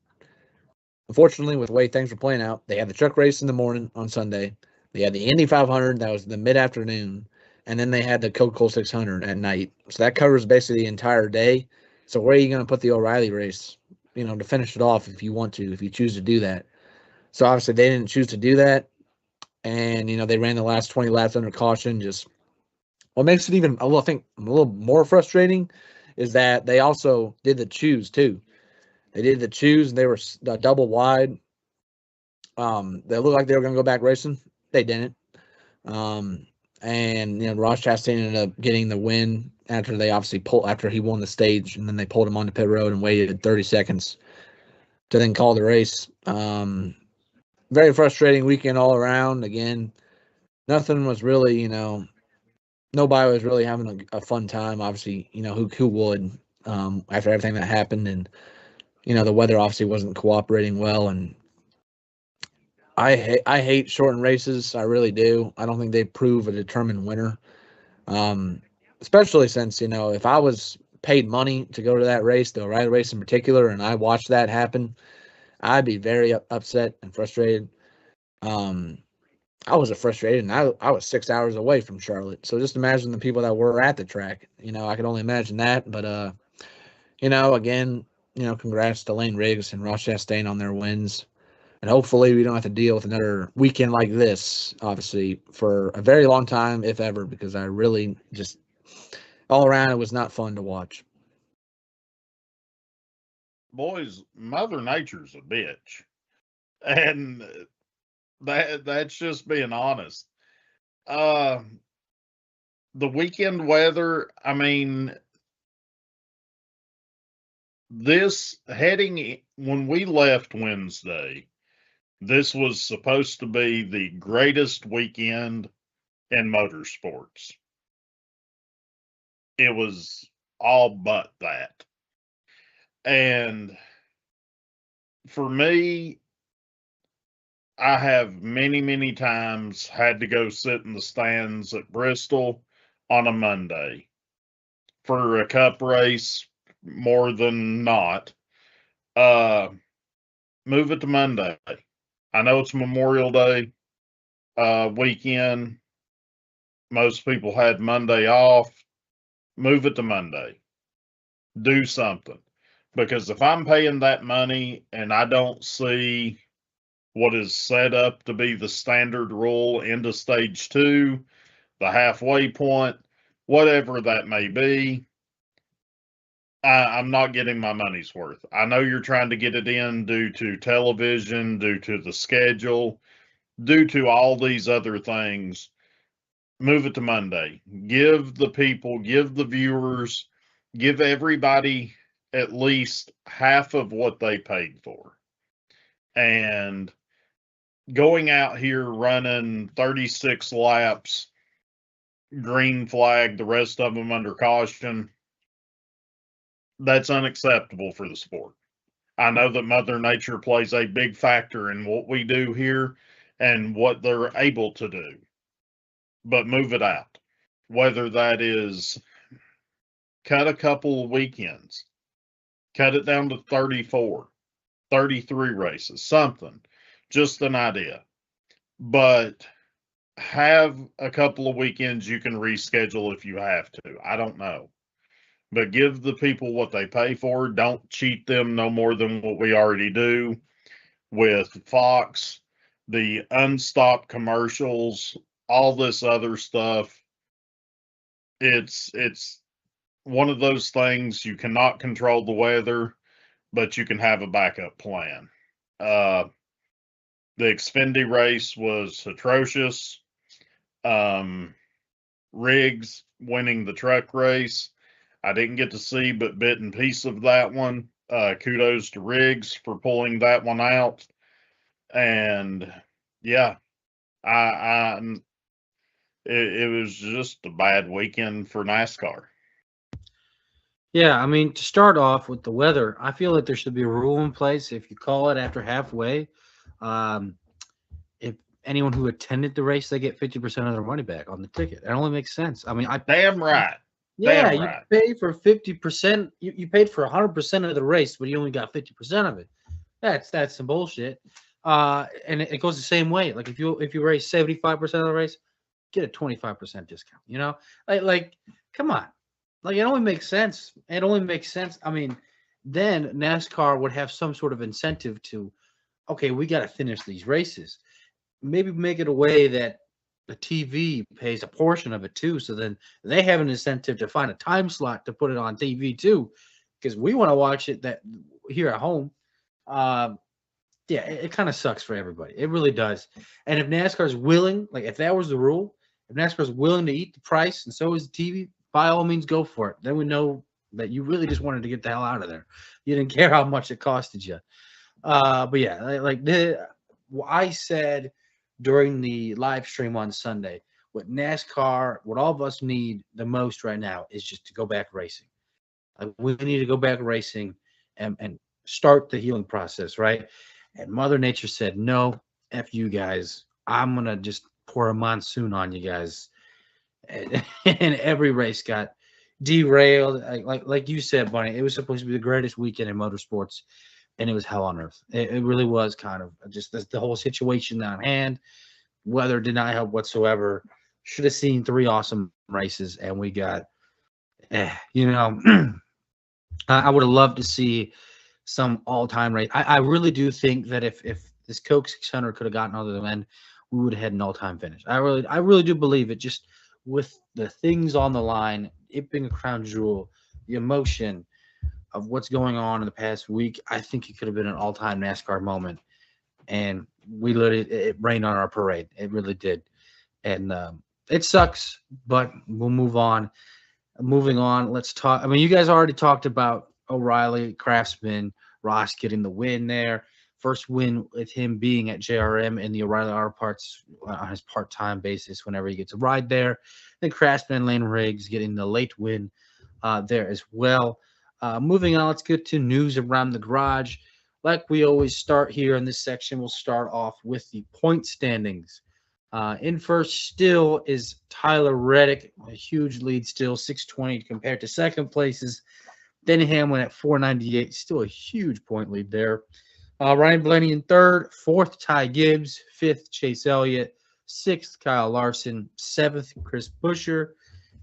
unfortunately, with the way things were playing out, they had the truck race in the morning on Sunday, they had the Indy 500 that was the mid-afternoon, and then they had the Coca-Cola 600 at night. So that covers basically the entire day. So where are you going to put the O'Reilly race, to finish it off if you want to, if you choose to do that? So obviously they didn't choose to do that. And, they ran the last 20 laps under caution. Just what makes it even, I think, a little more frustrating is that they also did the choose too. They did the choose, and they were double wide. They looked like they were going to go back racing. They didn't. And Ross Chastain ended up getting the win after they obviously after he won the stage, and then they pulled him onto pit road and waited 30 seconds to then call the race. Very frustrating weekend all around. Again, nothing was really, nobody was really having a fun time. Obviously, who would after everything that happened, and the weather obviously wasn't cooperating well. And I hate shortened races. I really do. I don't think they prove a determined winner. Especially since, if I was paid money to go to that race, the O'Reilly race in particular, and I watched that happen, I'd be very upset and frustrated. I was frustrated, and I was 6 hours away from Charlotte. So just imagine the people that were at the track. I can only imagine that. But, again, congrats to Lane Riggs and Ross Chastain on their wins. And hopefully we don't have to deal with another weekend like this, obviously, for a very long time, if ever, because I really just, all around, it was not fun to watch. Boys, Mother Nature's a bitch. And that's just being honest. The weekend weather, I mean, when we left Wednesday, this was supposed to be the greatest weekend in motorsports. It was all but that. And for me, I have many, many times had to go sit in the stands at Bristol on a Monday for a cup race, more than not. Move it to Monday. I know it's Memorial Day weekend. Most people had Monday off. Move it to Monday. Do something. Because if I'm paying that money and I don't see what is set up to be the standard rule into stage 2, the halfway point, whatever that may be, I'm not getting my money's worth. I know you're trying to get it in due to television, due to the schedule, due to all these other things. Move it to Monday. Give the people, give the viewers, give everybody at least half of what they paid for. And going out here running 36 laps, green flag, the rest of them under caution, that's unacceptable for the sport. I know that Mother Nature plays a big factor in what we do here and what they're able to do, but move it out. whether that is cut a couple of weekends, cut it down to 34, 33 races, something, just an idea. But have a couple of weekends you can reschedule if you have to. I don't know. But give the people what they pay for. Don't cheat them no more than what we already do with Fox, the unstopped commercials, all this other stuff. It's one of those things. You cannot control the weather, but you can have a backup plan. The Xfinity race was atrocious. Riggs winning the truck race, I didn't get to see but bit and piece of that one. Kudos to Riggs for pulling that one out. And yeah, it was just a bad weekend for NASCAR. Yeah, I mean, to start off with the weather, I feel like there should be a rule in place. If you call it after halfway, if anyone who attended the race, they get 50% of their money back on the ticket. It only makes sense. I mean, Damn right. Yeah, Damn you right. pay for 50%. You paid for 100% of the race, but you only got 50% of it. That's some bullshit. And it goes the same way. Like if you race 75% of the race, get a 25% discount. You know, like come on. Like it only makes sense. It only makes sense. I mean, then NASCAR would have some sort of incentive to, okay, we got to finish these races. Maybe make it a way that the TV pays a portion of it too. So then they have an incentive to find a time slot to put it on TV too, because we want to watch it that here at home. Yeah, it kind of sucks for everybody. It really does. And if NASCAR is willing, like if that was the rule, if NASCAR is willing to eat the price and so is the TV, by all means, go for it. Then we know that you really just wanted to get the hell out of there. You didn't care how much it costed you. But yeah, I said during the live stream on Sunday, what NASCAR, what all of us need the most right now is just to go back racing. Like we need to go back racing and start the healing process, right? And Mother Nature said, no, F you guys. I'm going to just pour a monsoon on you guys. And every race got derailed. Like you said, Bunny, it was supposed to be the greatest weekend in motorsports, and it was hell on earth. It really was kind of just the whole situation on hand. Weather did not help whatsoever. Should have seen 3 awesome races, and we got, you know, I would have loved to see some all-time race. I really do think that if this Coke 600 could have gotten other than we would have had an all-time finish. I really do believe it. Just with the things on the line, it being a crown jewel, the emotion of what's going on in the past week, I think it could have been an all-time NASCAR moment. And we literally, it rained on our parade. It really did. And it sucks, but we'll move on. Moving on, let's talk. I mean, you guys already talked about O'Reilly, Craftsman, Ross getting the win there. First win with him being at JRM in the O'Reilly Auto Parts on his part-time basis whenever he gets a ride there. Then Craftsman and Lane Riggs getting the late win there as well. Moving on, let's get to news around the garage. Like we always start here in this section, we'll start off with the point standings. In first still is Tyler Reddick, a huge lead still, 620 compared to second places. Denny Hamlin at 498, still a huge point lead there. Ryan Blaney in third, fourth Ty Gibbs, fifth Chase Elliott, sixth Kyle Larson, seventh Chris Buescher,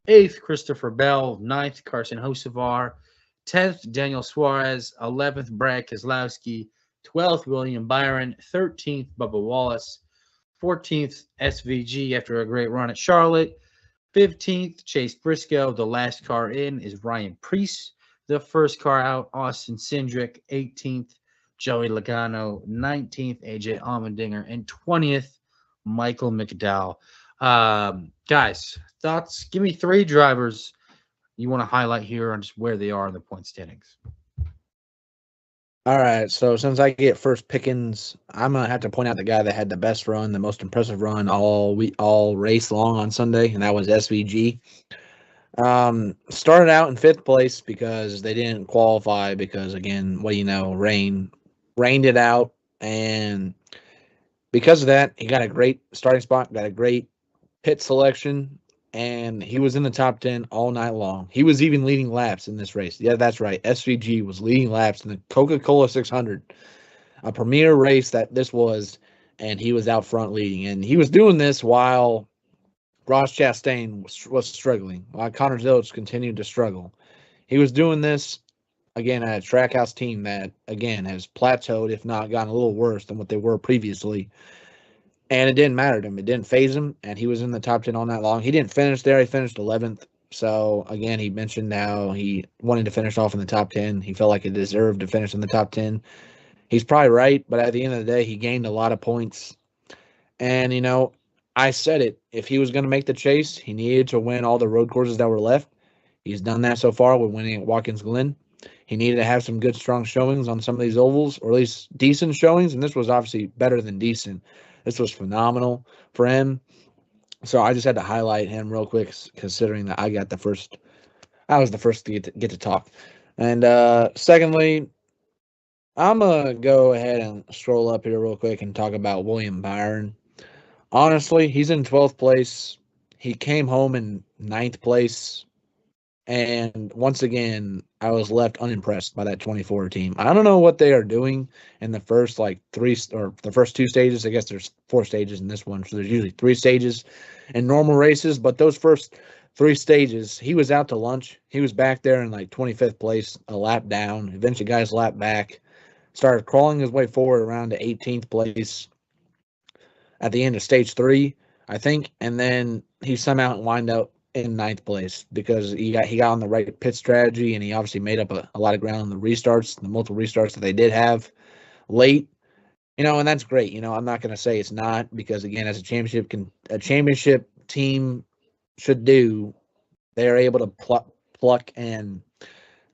eighth Christopher Bell, ninth Carson Hocevar, 10th Daniel Suarez, 11th Brad Keselowski, 12th William Byron, 13th Bubba Wallace, 14th SVG after a great run at Charlotte, 15th Chase Briscoe. The last car in is Ryan Preece. The first car out, Austin Cindric, 18th Joey Logano, 19th AJ Allmendinger, and 20th Michael McDowell. Guys, thoughts? Give me 3 drivers you want to highlight here on just where they are in the point standings. All right, so since I get first pickings, I'm gonna have to point out the guy that had the best run, the most impressive run all race long on Sunday, and that was SVG. Started out in 5th place because they didn't qualify because, again, what do you know, rained it out, and because of that, he got a great starting spot, got a great pit selection, and he was in the top 10 all night long. He was even leading laps in this race. Yeah, that's right. SVG was leading laps in the Coca-Cola 600, a premier race that this was, and he was out front leading. And he was doing this while Ross Chastain was struggling, while Connor Zilch continued to struggle. He was doing this, again, at a Trackhouse team that, again, has plateaued, if not gotten a little worse than what they were previously. And it didn't matter to him. It didn't phase him, and he was in the top 10 all night long. He didn't finish there. He finished 11th. So, again, he mentioned how he wanted to finish off in the top 10. He felt like he deserved to finish in the top 10. He's probably right, but at the end of the day, he gained a lot of points. And, I said it. If he was going to make the chase, he needed to win all the road courses that were left. He's done that so far with winning at Watkins Glen. He needed to have some good, strong showings on some of these ovals, or at least decent showings, and this was obviously better than decent. This was phenomenal for him. So I just had to highlight him real quick, considering that I was the first to get to talk. And secondly, I'm going to go ahead and scroll up here real quick and talk about William Byron. Honestly, he's in 12th place. He came home in 9th place. And once again, I was left unimpressed by that 24 team. I don't know what they are doing in the first the first 2 stages. I guess there's 4 stages in this one, so there's usually 3 stages in normal races. But those first 3 stages, he was out to lunch. He was back there in like 25th place, a lap down. Eventually, guys lap back, started crawling his way forward around to 18th place at the end of stage 3, I think, and then he somehow wind up in 9th place because he got on the right pit strategy, and he obviously made up a lot of ground on the restarts, the multiple restarts that they did have late, and that's great. I'm not going to say it's not, because again, as a championship team should do, they are able to pluck and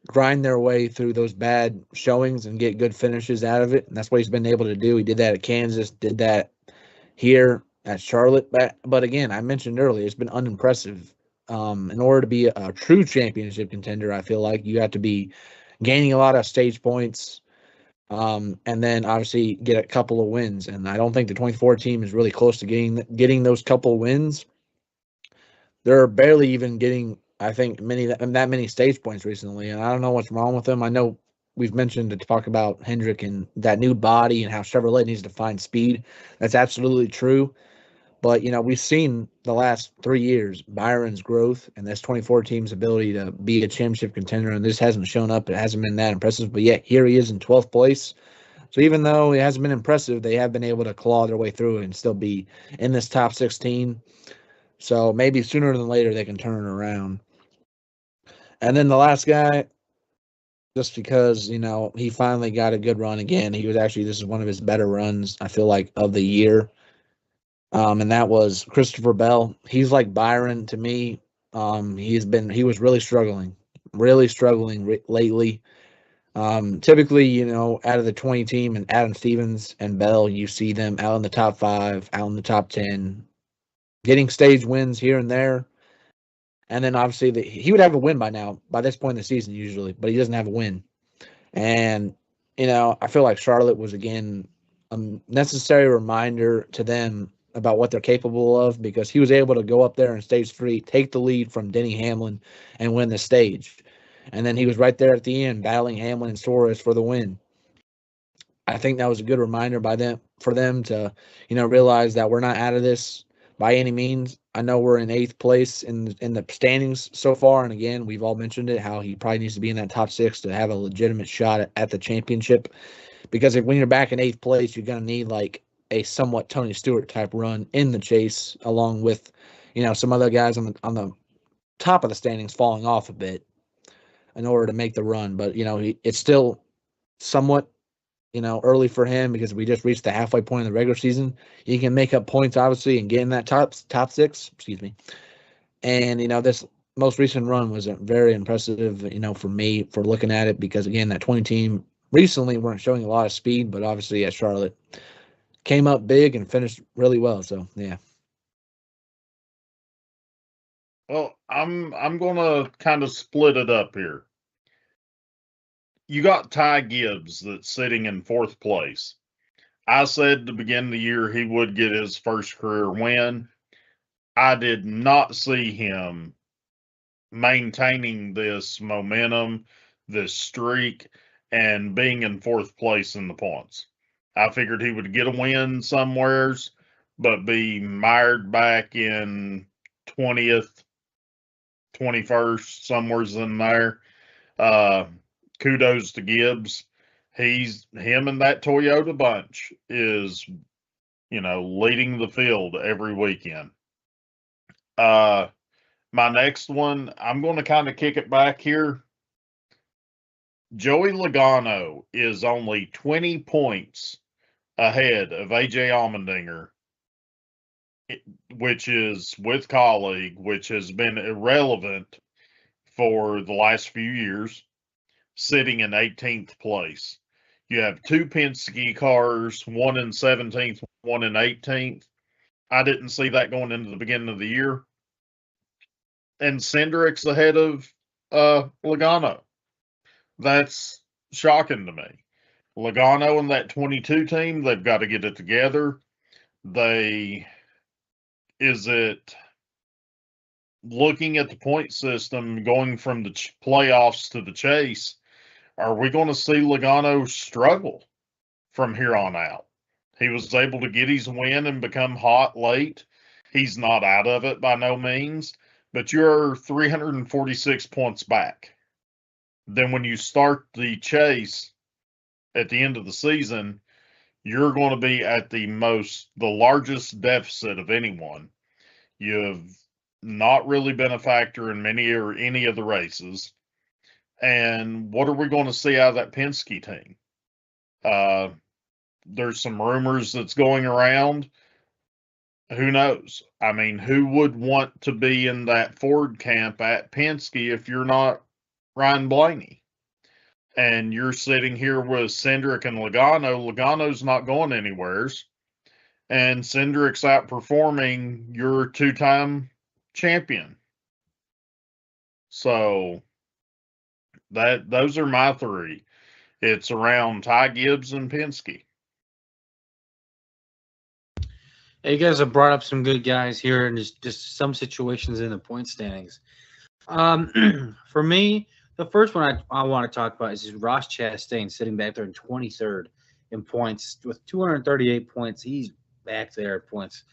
grind their way through those bad showings and get good finishes out of it, and that's what he's been able to do. He did that at Kansas, did that here at Charlotte, but again, I mentioned earlier, it's been unimpressive. In order to be a true championship contender, I feel like you have to be gaining a lot of stage points, and then obviously get a couple of wins. And I don't think the 24 team is really close to getting those couple of wins. They're barely even getting, I think, that many stage points recently, and I don't know what's wrong with them. I know we've mentioned to talk about Hendrick and that new body and how Chevrolet needs to find speed. That's absolutely true. But, we've seen the last 3 years Byron's growth and this 24 team's ability to be a championship contender, and this hasn't shown up. It hasn't been that impressive, but yet here he is in 12th place. So even though it hasn't been impressive, they have been able to claw their way through and still be in this top 16. So maybe sooner than later they can turn it around. And then the last guy, just because, he finally got a good run again. This is one of his better runs, I feel like, of the year. And that was Christopher Bell. He's like Byron to me. He was really struggling lately. Typically, out of the 20 team and Adam Stevens and Bell, you see them out in the top 5, out in the top 10, getting stage wins here and there. And then obviously he would have a win by this point in the season usually, but he doesn't have a win. And, I feel like Charlotte was, again, a necessary reminder to them about what they're capable of, because he was able to go up there in stage 3, take the lead from Denny Hamlin, and win the stage. And then he was right there at the end battling Hamlin and Suarez for the win. I think that was a good reminder for them to, realize that we're not out of this by any means. I know we're in 8th place in the standings so far, and again, we've all mentioned it, how he probably needs to be in that top 6 to have a legitimate shot at the championship. Because when you're back in 8th place, you're going to need like a somewhat Tony Stewart type run in the chase, along with, some other guys on the top of the standings falling off a bit in order to make the run. But, it's still somewhat, early for him, because we just reached the halfway point of the regular season. He can make up points, obviously, and get in that top 6, And, this most recent run was very impressive, for me, for looking at it, because again, that 20 team recently weren't showing a lot of speed, but obviously at Charlotte came up big and finished really well. So yeah. Well, I'm gonna kind of split it up here. You got Ty Gibbs that's sitting in 4th place. I said to begin the year he would get his first career win. I did not see him maintaining this momentum, this streak, and being in 4th place in the points. I figured he would get a win somewheres, but be mired back in 20th, 21st, somewheres in there. Kudos to Gibbs. Him and that Toyota bunch is, leading the field every weekend. My next one, I'm going to kind of kick it back here. Joey Logano is only 20 points ahead of AJ Allmendinger, which is with colleague, which has been irrelevant for the last few years, sitting in 18th place. You have 2 Penske cars, one in 17th, one in 18th. I didn't see that going into the beginning of the year. And Cindric's ahead of Logano. That's shocking to me. Logano and that 22 team, they've got to get it together. Looking at the point system, going from the playoffs to the chase, are we going to see Logano struggle from here on out? He was able to get his win and become hot late. He's not out of it by no means, but you're 346 points back. Then when you start the chase at the end of the season, you're going to be at the largest deficit of anyone. You've not really been a factor in many or any of the races. And what are we going to see out of that Penske team? There's some rumors that's going around. Who knows? I mean, who would want to be in that Ford camp at Penske if you're not Ryan Blaney? And you're sitting here with Cindric and Logano. Logano's not going anywheres. And Cindric's outperforming your 2-time champion. So those are my 3. It's around Ty Gibbs and Penske. Hey, you guys have brought up some good guys here, and just some situations in the point standings. For me, the first one I want to talk about is Ross Chastain sitting back there in 23rd in points with 238 points. He's back there at points.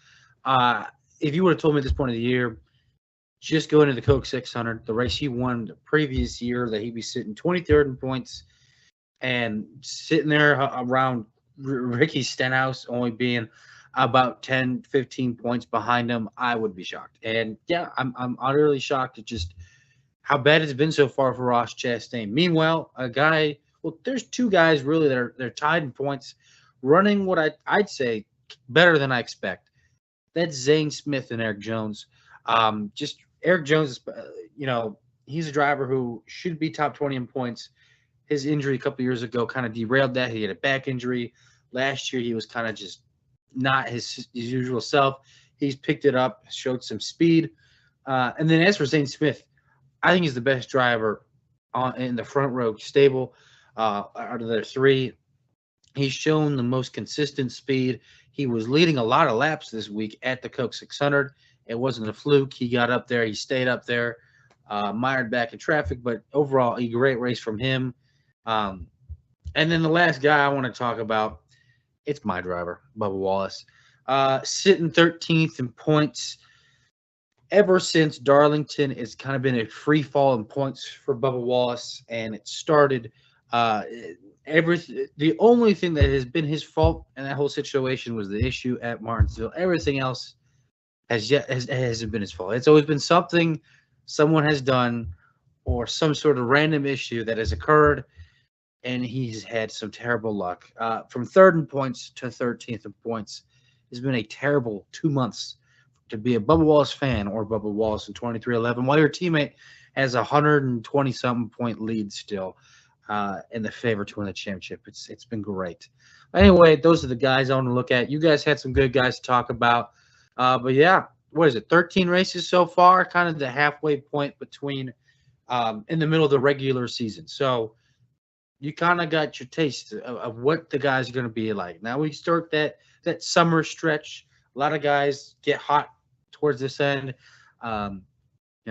If you would have told me at this point of the year, just going to the Coke 600, the race he won the previous year, that he'd be sitting 23rd in points and sitting there around Ricky Stenhouse only being about 10, 15 points behind him, I would be shocked. And yeah, I'm utterly shocked at just how bad it's been so far for Ross Chastain. Meanwhile, there's 2 guys really that they're tied in points, running what I'd say better than I expect. That's Zane Smith and Eric Jones. Just Eric Jones, he's a driver who should be top 20 in points. His injury a couple years ago kind of derailed that. He had a back injury. Last year, he was kind of just not his usual self. He's picked it up, showed some speed. And then as for Zane Smith, I think he's the best driver in the front row stable out of the 3. He's shown the most consistent speed. He was leading a lot of laps this week at the Coke 600. It wasn't a fluke. He got up there. He stayed up there, mired back in traffic. But overall, a great race from him. And then the last guy I want to talk about, it's my driver, Bubba Wallace, sitting 13th in points. Ever since Darlington, it's kind of been a free fall in points for Bubba Wallace, and it started. The only thing that has been his fault in that whole situation was the issue at Martinsville. Everything else hasn't been his fault. It's always been something someone has done or some sort of random issue that has occurred, and he's had some terrible luck. From 3rd in points to 13th in points, it's been a terrible 2 months to be a Bubba Wallace fan or Bubba Wallace in 23-11, while your teammate has a 120-something point lead still in the favor to win the championship. It's been great. Anyway, those are the guys I want to look at. You guys had some good guys to talk about. But yeah, what is it, 13 races so far, kind of the halfway point between in the middle of the regular season. So you kind of got your taste of what the guys are going to be like. Now we start that summer stretch. A lot of guys get hot towards this end.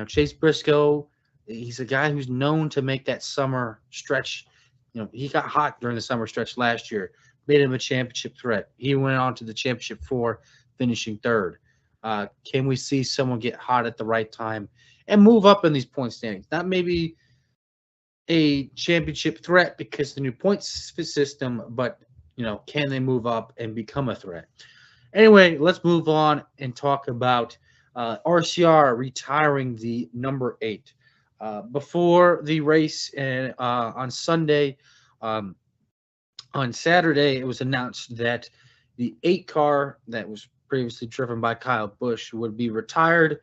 Chase Briscoe, he's a guy who's known to make that summer stretch. He got hot during the summer stretch last year, made him a championship threat. He went on to the championship 4, finishing 3rd. Can we see someone get hot at the right time and move up in these point standings? Not maybe a championship threat because the new points system, but can they move up and become a threat? Anyway, let's move on and talk about RCR retiring the number 8. Before the race and on Sunday, on Saturday, it was announced that the 8 car that was previously driven by Kyle Busch would be retired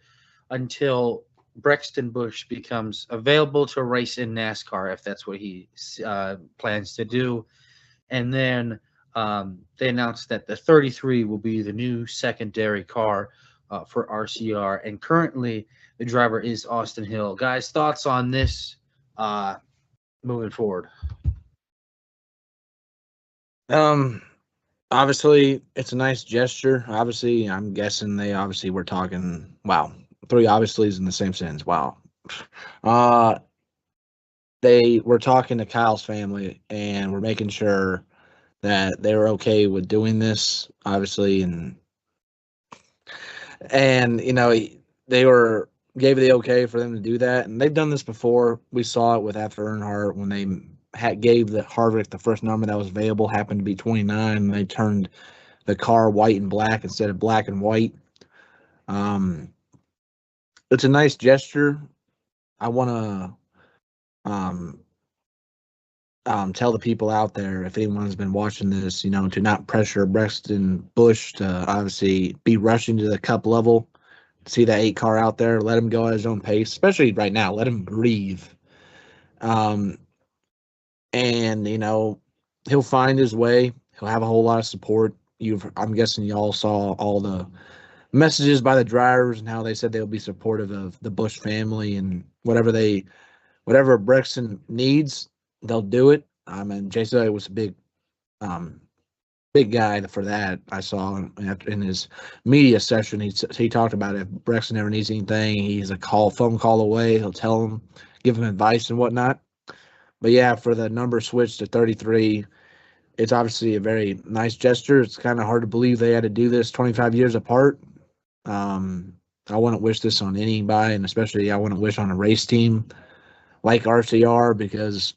until Brexton Busch becomes available to race in NASCAR, if that's what he plans to do. And then they announced that the 33 will be the new secondary car for RCR. And currently, the driver is Austin Hill. Guys, thoughts on this moving forward? Obviously, it's a nice gesture. Obviously, I'm guessing they obviously were talking, wow, 3 obviously's in the same sentence. Wow. They were talking to Kyle's family and we're making sure that they were okay with doing this, obviously, and they gave the okay for them to do that, and they've done this before. We saw it with After Earnhardt when they gave the Harvick the first number that was available, happened to be 29, and they turned the car white and black instead of black and white. It's a nice gesture. I want to tell the people out there, if anyone's been watching this, to not pressure Brexton Busch to obviously be rushing to the Cup level. See that 8 car out there, let him go at his own pace, especially right now. Let him breathe. And he'll find his way. He'll have a whole lot of support. I'm guessing y'all saw all the messages by the drivers and how they said they'll be supportive of the Busch family and whatever Brexton needs, they'll do it. I mean, Jason was a big guy for that. I saw in his media session. He talked about if Brexton ever needs anything, he's a phone call away. He'll tell him, give him advice and whatnot. But yeah, for the number switch to 33, it's obviously a very nice gesture. It's kind of hard to believe they had to do this 25 years apart. I wouldn't wish this on anybody, and especially I wouldn't wish on a race team like RCR because,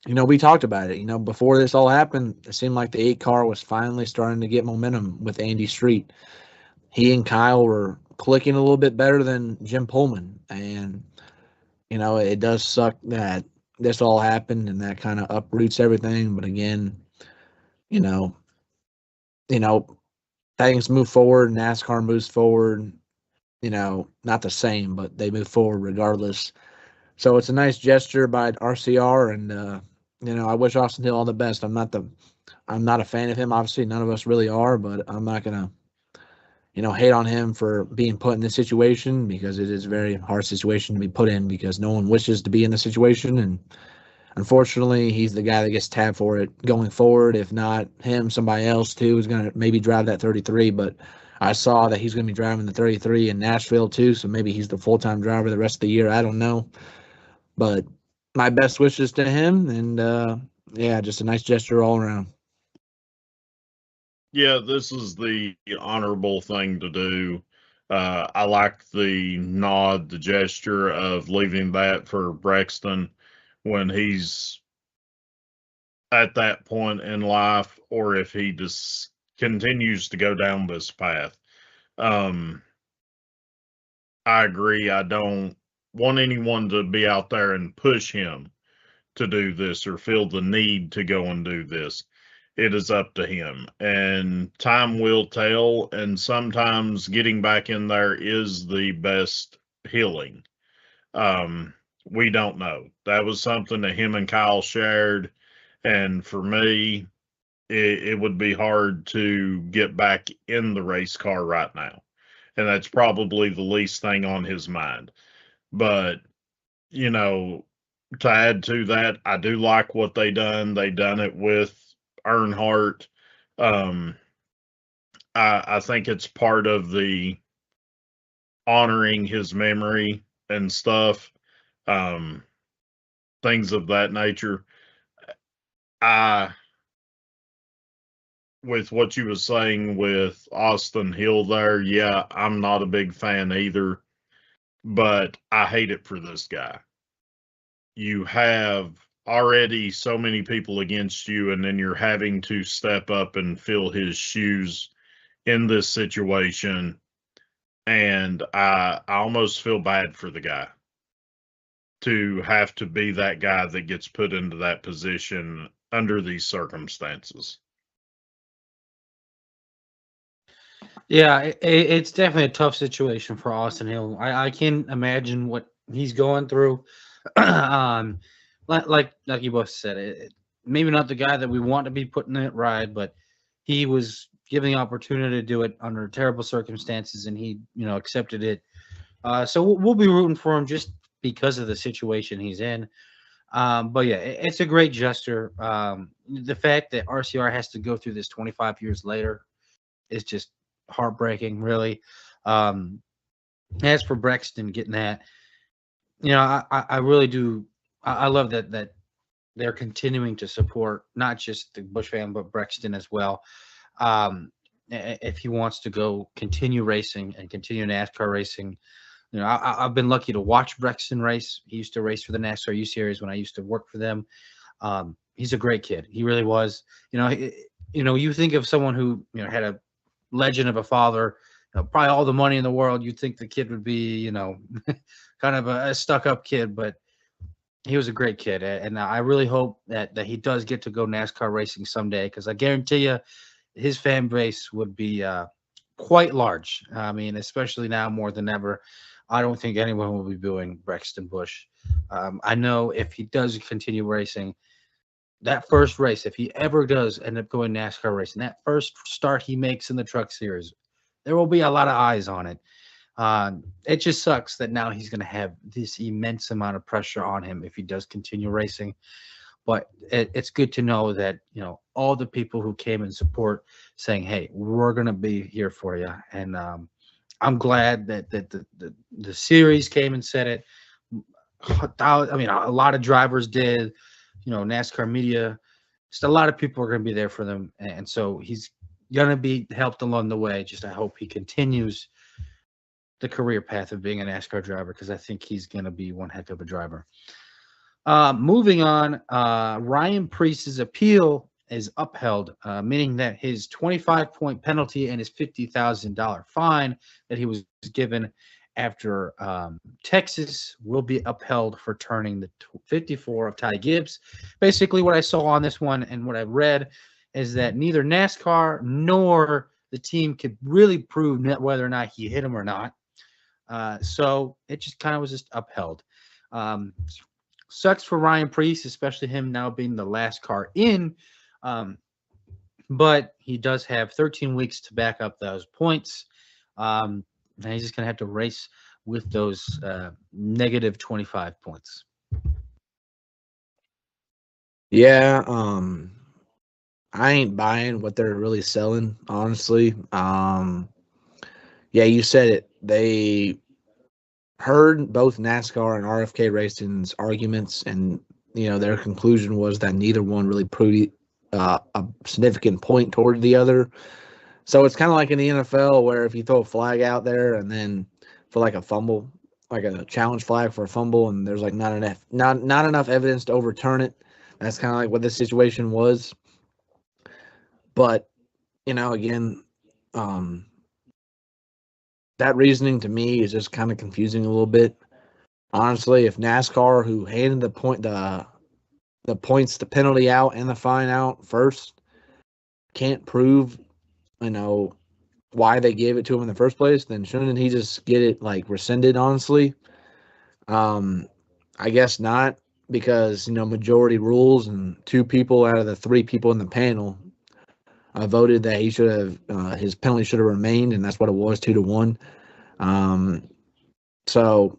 we talked about it. Before this all happened, it seemed like the 8 car was finally starting to get momentum with Andy Street. He and Kyle were clicking a little bit better than Jim Pullman, and it does suck that this all happened and that kind of uproots everything. But again, things move forward. NASCAR moves forward. Not the same, but they move forward regardless. So it's a nice gesture by RCR, and I wish Austin Hill all the best. I'm not a fan of him. Obviously, none of us really are, but I'm not gonna, hate on him for being put in this situation because it is a very hard situation to be put in because no one wishes to be in the situation, and unfortunately, he's the guy that gets tabbed for it going forward. If not him, somebody else too is gonna maybe drive that 33. But I saw that he's gonna be driving the 33 in Nashville too, so maybe he's the full-time driver the rest of the year. I don't know. But my best wishes to him, and yeah, just a nice gesture all around. Yeah, this is the honorable thing to do. I like the nod, the gesture of leaving that for Brexton when he's at that point in life, or if he just continues to go down this path. I agree. I don't want anyone to be out there and push him to do this or feel the need to go and do this. It is up to him, and time will tell. And sometimes getting back in there is the best healing. We don't know. That was something that him and Kyle shared, and for me, it would be hard to get back in the race car right now, and that's probably the least thing on his mind. But to add to that, I do like what they done. They done it with Earnhardt. I think it's part of the honoring his memory and stuff, things of that nature. With what you were saying with Austin Hill there, yeah, I'm not a big fan either, but I hate it for this guy. You have already so many people against you, and then you're having to step up and fill his shoes in this situation. And I almost feel bad for the guy to have to be that guy that gets put into that position under these circumstances. Yeah, it's definitely a tough situation for Austin Hill. I can't imagine what he's going through. Like you both said, maybe not the guy that we want to be putting it ride, but he was given the opportunity to do it under terrible circumstances, and he accepted it. So we'll be rooting for him just because of the situation he's in. But yeah, it's a great gesture. The fact that RCR has to go through this 25 years later is just heartbreaking, really. As for Brexton getting that, I really do. I love that they're continuing to support not just the Busch family but Brexton as well. If he wants to go continue racing and continue NASCAR racing, I've been lucky to watch Brexton race. He used to race for the NASCAR U Series when I used to work for them. He's a great kid. He really was. You think of someone who had a legend of a father, probably all the money in the world. You'd think the kid would be, kind of a stuck-up kid, but he was a great kid, and I really hope that he does get to go NASCAR racing someday, because I guarantee you, his fan base would be quite large. I mean, especially now more than ever. I don't think anyone will be booing Brexton Busch. I know if he does continue racing, that first race, if he ever does end up going NASCAR racing, that first start he makes in the Truck Series, there will be a lot of eyes on it. It just sucks that now he's going to have this immense amount of pressure on him if he does continue racing. But it's good to know that, all the people who came in support saying, hey, we're going to be here for you. And I'm glad that the series came and said it. I mean, a lot of drivers did. NASCAR media, just a lot of people are going to be there for them. And so he's going to be helped along the way. Just I hope he continues the career path of being a NASCAR driver, because I think he's going to be one heck of a driver. Moving on, Ryan Preece's appeal is upheld, meaning that his 25-point penalty and his $50,000 fine that he was given after Texas will be upheld for turning the 54 of Ty Gibbs. Basically, what I saw on this one and what I read is that neither NASCAR nor the team could really prove whether or not he hit him or not. So it just kind of was just upheld. Sucks for Ryan Preece, especially him now being the last car in. But he does have 13 weeks to back up those points. And he's just going to have to race with those negative 25 points. Yeah, I ain't buying what they're really selling, honestly. Yeah, you said it. They heard both NASCAR and RFK Racing's arguments, and their conclusion was that neither one really proved a significant point toward the other. So it's kind of like in the NFL, where if you throw a flag out there and then for like a fumble, like a challenge flag for a fumble, and there's like not enough evidence to overturn it, that's kind of like what this situation was. But again, that reasoning to me is just kind of confusing a little bit. Honestly, if NASCAR, who handed the points, the penalty out and the fine out first, can't prove why they gave it to him in the first place, then shouldn't he just get it rescinded? Honestly, I guess not, because majority rules, and 2 people out of the 3 people in the panel voted that he should have his penalty should have remained, and that's what it was, 2-1. So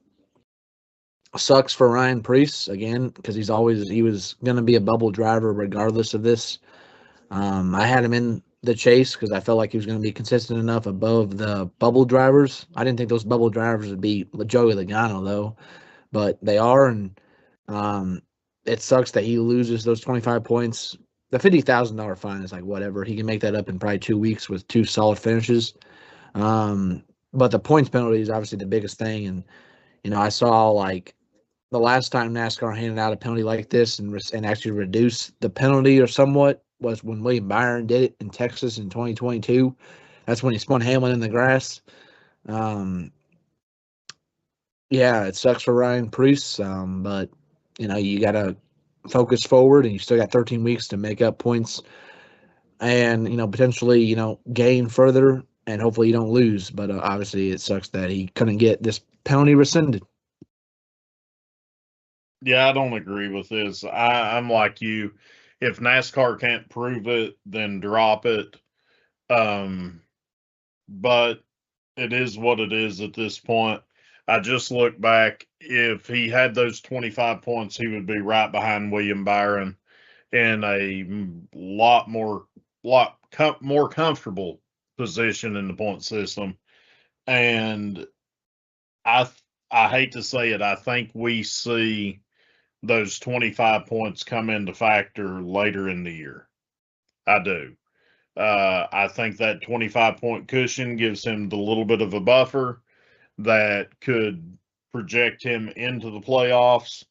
sucks for Ryan Preece again, because he was going to be a bubble driver regardless of this. I had him in the chase because I felt like he was going to be consistent enough above the bubble drivers. I didn't think those bubble drivers would be Joey Logano though, but they are, and it sucks that he loses those 25 points. The $50,000 fine is like whatever. He can make that up in probably 2 weeks with 2 solid finishes. But the points penalty is obviously the biggest thing, and I saw like the last time NASCAR handed out a penalty like this and actually reduced the penalty or somewhat was when William Byron did it in Texas in 2022. That's when he spun Hamlin in the grass. Yeah, it sucks for Ryan Preece, but you got to focus forward, and you still got 13 weeks to make up points, and potentially gain further, and hopefully you don't lose. But obviously, it sucks that he couldn't get this penalty rescinded. Yeah, I don't agree with this. I'm like you. If NASCAR can't prove it, then drop it. But it is what it is at this point. I just look back. If he had those 25 points, he would be right behind William Byron in a lot more comfortable position in the point system. And I hate to say it, I think we see those 25 points come into factor later in the year. I do. I think that 25-point cushion gives him the little bit of a buffer that could project him into the playoffs.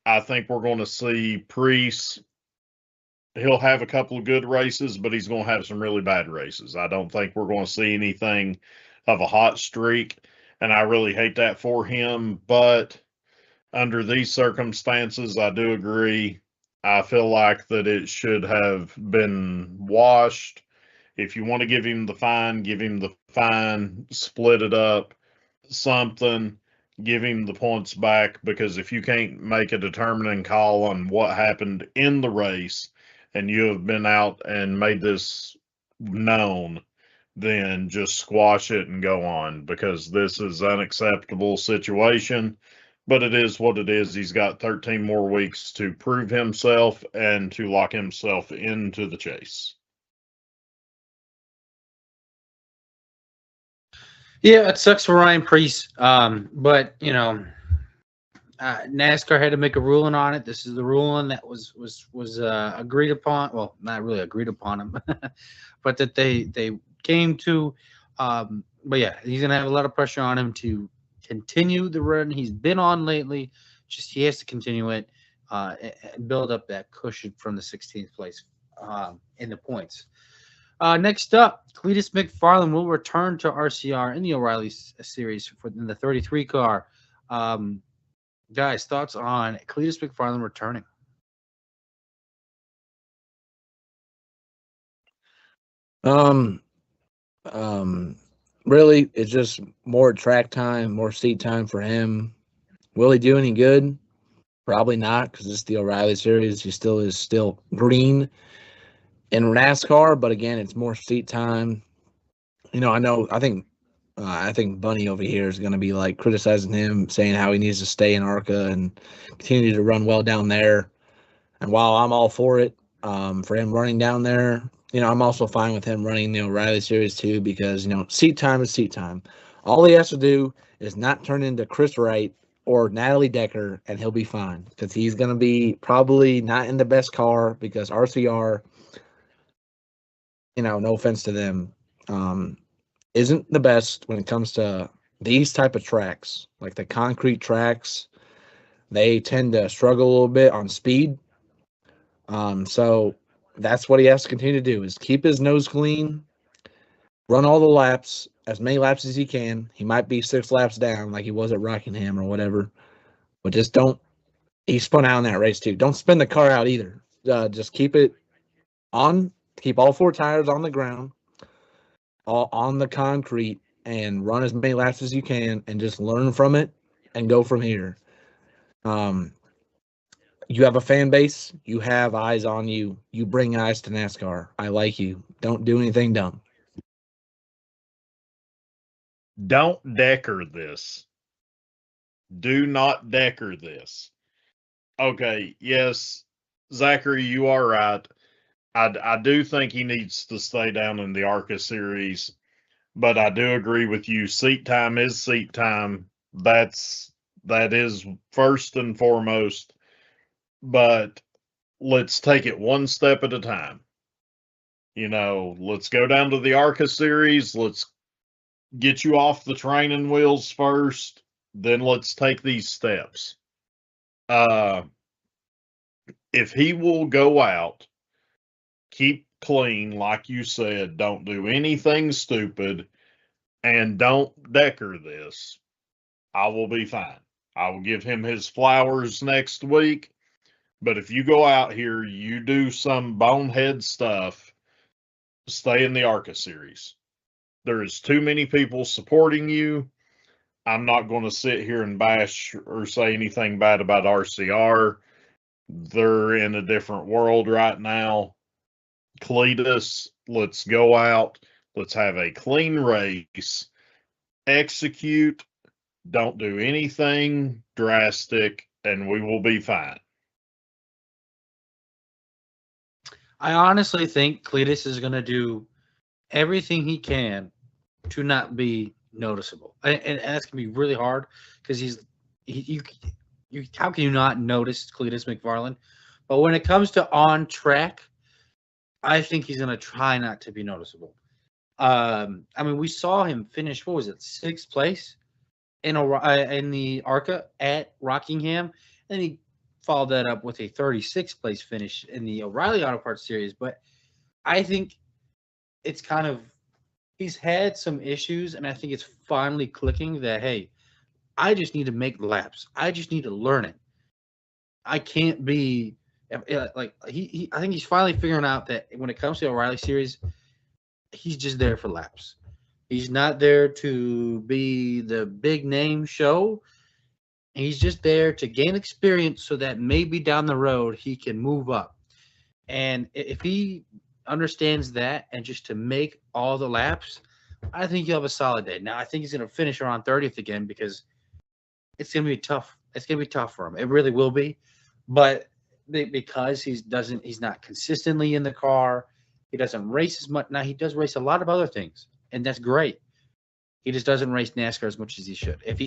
I think we're going to see Preece. He'll have a couple of good races, but he's going to have some really bad races. I don't think we're going to see anything of a hot streak, and I really hate that for him. But under these circumstances, I do agree. I feel like that it should have been washed. If you want to give him the fine, give him the fine, split it up, something, give him the points back, because if you can't make a determining call on what happened in the race and you have been out and made this known, then just squash it and go on, because this is an unacceptable situation. But it is what it is. He's got 13 more weeks to prove himself and to lock himself into the chase. Yeah, it sucks for Ryan Preece. But NASCAR had to make a ruling on it. This is the ruling that was agreed upon. Well, not really agreed upon, but that they came to. But yeah, he's gonna have a lot of pressure on him to continue the run he's been on lately. Just he has to continue it and build up that cushion from the 16th place in the points. Next up, Cletus McFarland will return to RCR in the O'Reilly series in the 33 car. Guys, thoughts on Cletus McFarland returning? Really, it's just more track time, more seat time for him. Will he do any good? Probably not, because it's the O'Reilly series. He still is green in NASCAR, but again, it's more seat time. I think Bunny over here is going to be like criticizing him, saying how he needs to stay in ARCA and continue to run well down there. And while I'm all for it, for him running down there, I'm also fine with him running the O'Reilly series too, because seat time is seat time. All he has to do is not turn into Chris Wright or Natalie Decker, and he'll be fine, because he's going to be probably not in the best car, because RCR, no offense to them, isn't the best when it comes to these type of tracks, like the concrete tracks. They tend to struggle a little bit on speed. So that's what he has to continue to do, is keep his nose clean, run all the laps, as many laps as he can. He might be 6 laps down like he was at Rockingham or whatever, but just don't. He spun out in that race too. Don't spin the car out either. Just keep it on. Keep all 4 tires on the ground, all on the concrete, and run as many laps as you can, and just learn from it and go from here. You have a fan base. You have eyes on you. You bring eyes to NASCAR. I like you. Don't do anything dumb. Don't Decker this. Do not Decker this. Okay, yes, Zachary, you are right. I do think he needs to stay down in the ARCA series, but I do agree with you. Seat time is seat time. That is first and foremost. But let's take it one step at a time. Let's go down to the ARCA series. Let's get you off the training wheels first. Then let's take these steps. If he will go out, keep clean, like you said, don't do anything stupid, and don't decker this, I will be fine. I will give him his flowers next week. But if you go out here, you do some bonehead stuff, stay in the ARCA series. There is too many people supporting you. I'm not going to sit here and bash or say anything bad about RCR. They're in a different world right now. Cletus, let's go out. Let's have a clean race. Execute. Don't do anything drastic, and we will be fine. I honestly think Cletus is going to do everything he can to not be noticeable, and that's going to be really hard because you how can you not notice Cletus McFarland? But when it comes to on track, I think he's going to try not to be noticeable. I mean, we saw him finish, what was it, 6th place in the ARCA at Rockingham, and he followed that up with a 36th place finish in the O'Reilly Auto Parts Series. But I think it's kind of, he's had some issues, and I think it's finally clicking that, hey, I just need to make laps. I just need to learn it. I can't be like I think he's finally figuring out that when it comes to the O'Reilly series, he's just there for laps. He's not there to be the big name show. He's just there to gain experience so that maybe down the road he can move up. And if he understands that and just to make all the laps, I think you'll have a solid day. Now, I think he's going to finish around 30th again because it's going to be tough. It's going to be tough for him. It really will be. But because he's not consistently in the car, he doesn't race as much. Now, he does race a lot of other things, and that's great. He just doesn't race NASCAR as much as he should. If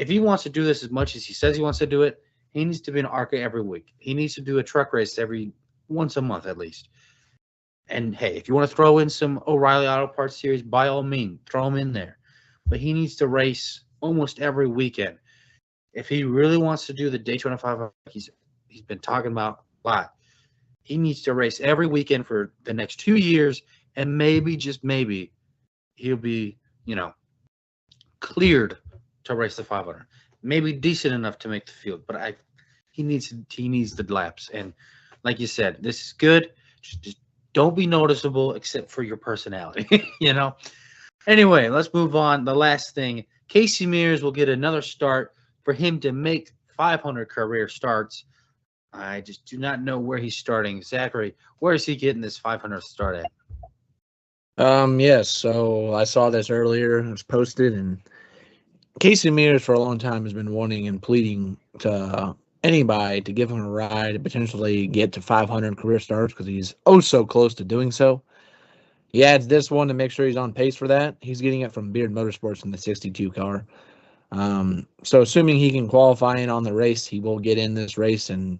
he wants to do this as much as he says he wants to do it, he needs to be in ARCA every week. He needs to do a truck race once a month at least. And hey, if you want to throw in some O'Reilly Auto Parts Series, by all means, throw him in there. But he needs to race almost every weekend. If he really wants to do the Daytona 500, he's been talking about a lot, he needs to race every weekend for the next 2 years, and maybe, just maybe, he'll be, cleared to race the 500. Maybe decent enough to make the field, but he needs the laps. And like you said, this is good. Just don't be noticeable except for your personality, Anyway, let's move on. The last thing, Casey Mears will get another start for him to make 500 career starts. I just do not know where he's starting. Zachary, where is he getting this 500 start at? Yes, so I saw this earlier. It was posted, and Casey Mears for a long time has been wanting and pleading to anybody to give him a ride to potentially get to 500 career starts because he's so close to doing so. He adds this one to make sure he's on pace for that. He's getting it from Beard Motorsports in the 62 car. So assuming he can qualify in on the race, he will get in this race, and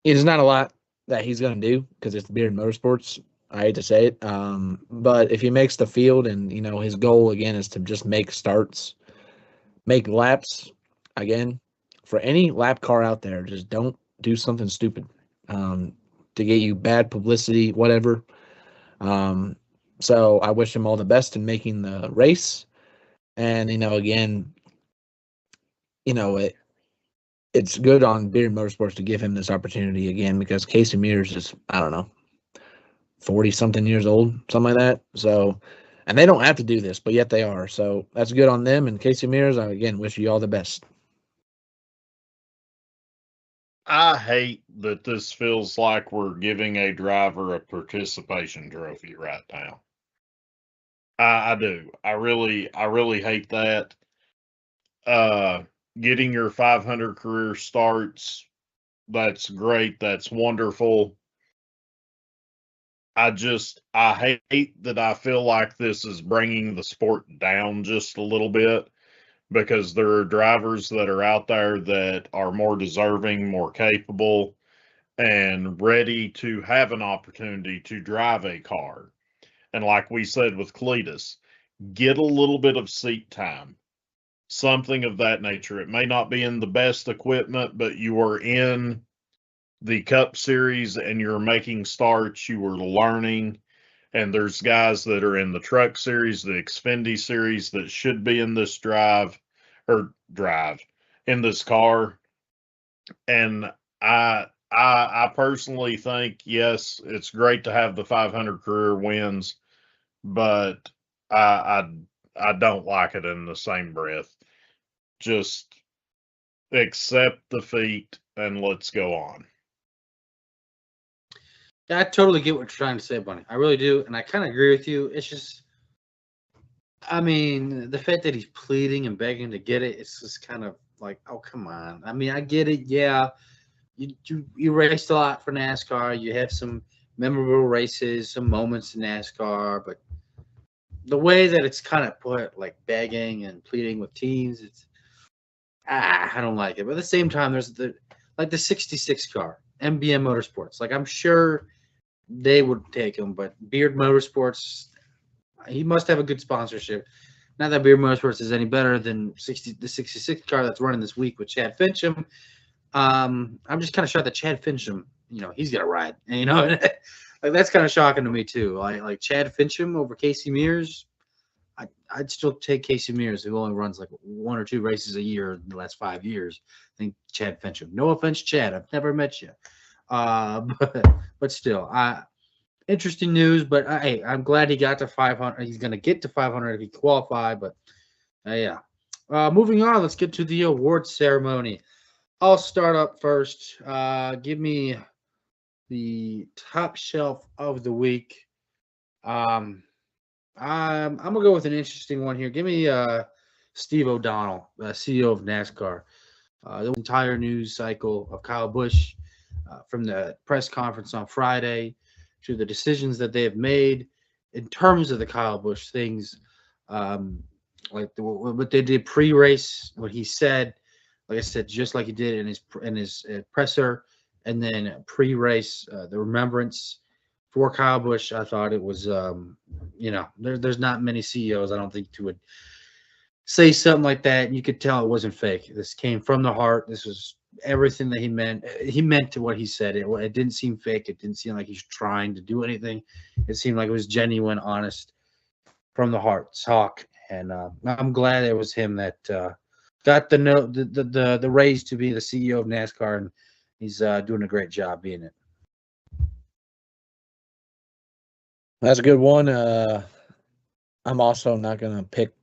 it's not a lot that he's going to do because it's Beard Motorsports. I hate to say it, but if he makes the field, and his goal again is to just make starts, make laps. Again, for any lap car out there, just don't do something stupid to get you bad publicity, whatever. So I wish him all the best in making the race. And, again, it's good on Beard Motorsports to give him this opportunity again because Casey Mears is, 40-something years old, something like that. So, and they don't have to do this, but yet they are. So that's good on them. And Casey Mears, I, again, wish you all the best. I hate that this feels like we're giving a driver a participation trophy right now. I do. I really hate that. Getting your 500 career starts, That's great. That's wonderful. I hate that I feel like this is bringing the sport down just a little bit, because there are drivers that are out there that are more deserving, more capable, and ready to have an opportunity to drive a car. And like we said with Cletus, get a little bit of seat time, something of that nature. It may not be in the best equipment, but you are in the Cup Series and you're making starts, you are learning. And there's guys that are in the Truck Series, the Xfinity Series, that should be in this in this car. And I personally think, yes, it's great to have the 500 career wins, but I don't like it in the same breath. Just accept defeat and let's go on. Yeah, I totally get what you're trying to say, Bunny. I really do, and I kind of agree with you. It's just, I mean, the fact that he's pleading and begging to get it, it's just kind of like, oh, come on. I mean, I get it. Yeah, you raced a lot for NASCAR. You have some memorable races, some moments in NASCAR, but the way that it's kind of put, like begging and pleading with teams, it's I don't like it. But at the same time, there's the 66 car, MBM Motorsports. Like, I'm sure they would take him, but Beard Motorsports, he must have a good sponsorship. Not that Beard Motorsports is any better than the 66 car that's running this week with Chad Fincham. I'm just kind of shocked that Chad Fincham, he's got a ride. And, like, that's kind of shocking to me too. Like Chad Fincham over Casey Mears. I'd still take Casey Mears, who only runs like 1 or 2 races a year in the last 5 years. I think Chad Fincham. No offense, Chad. I've never met you. But still, interesting news. But hey, I'm glad he got to 500. He's going to get to 500 if he qualified. But yeah. Moving on, let's get to the award ceremony. I'll start up first. Give me the top shelf of the week. I'm gonna go with an interesting one here. Give me Steve O'Donnell, CEO of NASCAR. The entire news cycle of Kyle Busch, from the press conference on Friday to the decisions that they have made in terms of the Kyle Busch things, like what they did pre-race, what he said, like I said, just like he did in his presser, and then pre-race, the remembrance for Kyle Busch. I thought it was, there's not many CEOs, I don't think, who would say something like that. And you could tell it wasn't fake. This came from the heart. This was everything that he meant. He meant to what he said. It didn't seem fake. It didn't seem like he's trying to do anything. It seemed like it was genuine, honest, from the heart talk. And I'm glad it was him that got the raise to be the CEO of NASCAR, and he's doing a great job being it. That's a good one. I'm also not going to pick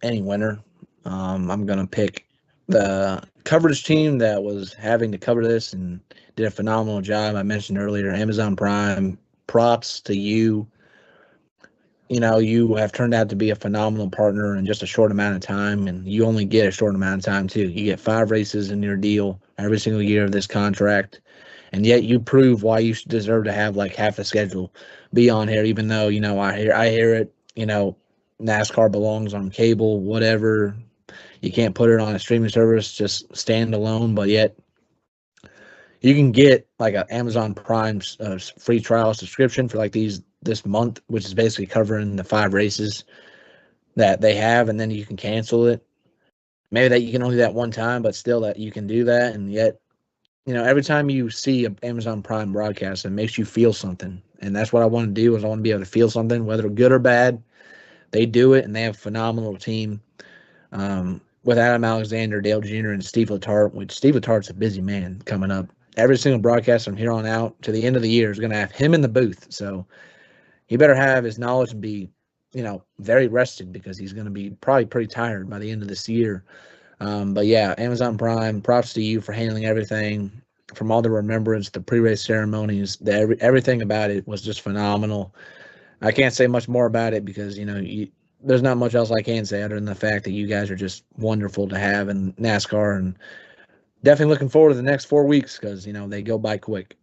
any winner. I'm going to pick the coverage team that was having to cover this and did a phenomenal job. I mentioned earlier, Amazon Prime, props to you. You have turned out to be a phenomenal partner in just a short amount of time, and you only get a short amount of time too. You get 5 races in your deal every single year of this contract, and yet you prove why you deserve to have like half the schedule be on here, even though, I hear it, NASCAR belongs on cable, whatever. You can't put it on a streaming service, just stand alone, but yet you can get like an Amazon Prime free trial subscription for like this month, which is basically covering the 5 races that they have, and then you can cancel it. Maybe that you can only do that one time, but still that you can do that. And yet, every time you see an Amazon Prime broadcast, it makes you feel something. And that's what I want to do, is I want to be able to feel something, whether good or bad. They do it, and they have a phenomenal team with Adam Alexander, Dale Jr., and Steve Letarte, which Steve Letarte's a busy man coming up. Every single broadcast from here on out to the end of the year is going to have him in the booth. So he better have his knowledge and be, very rested, because he's going to be probably pretty tired by the end of this year. But yeah, Amazon Prime, props to you for handling everything, from all the remembrance, the pre-race ceremonies, everything about it was just phenomenal. I can't say much more about it because, there's not much else I can say other than the fact that you guys are just wonderful to have in NASCAR, and definitely looking forward to the next 4 weeks because, they go by quick.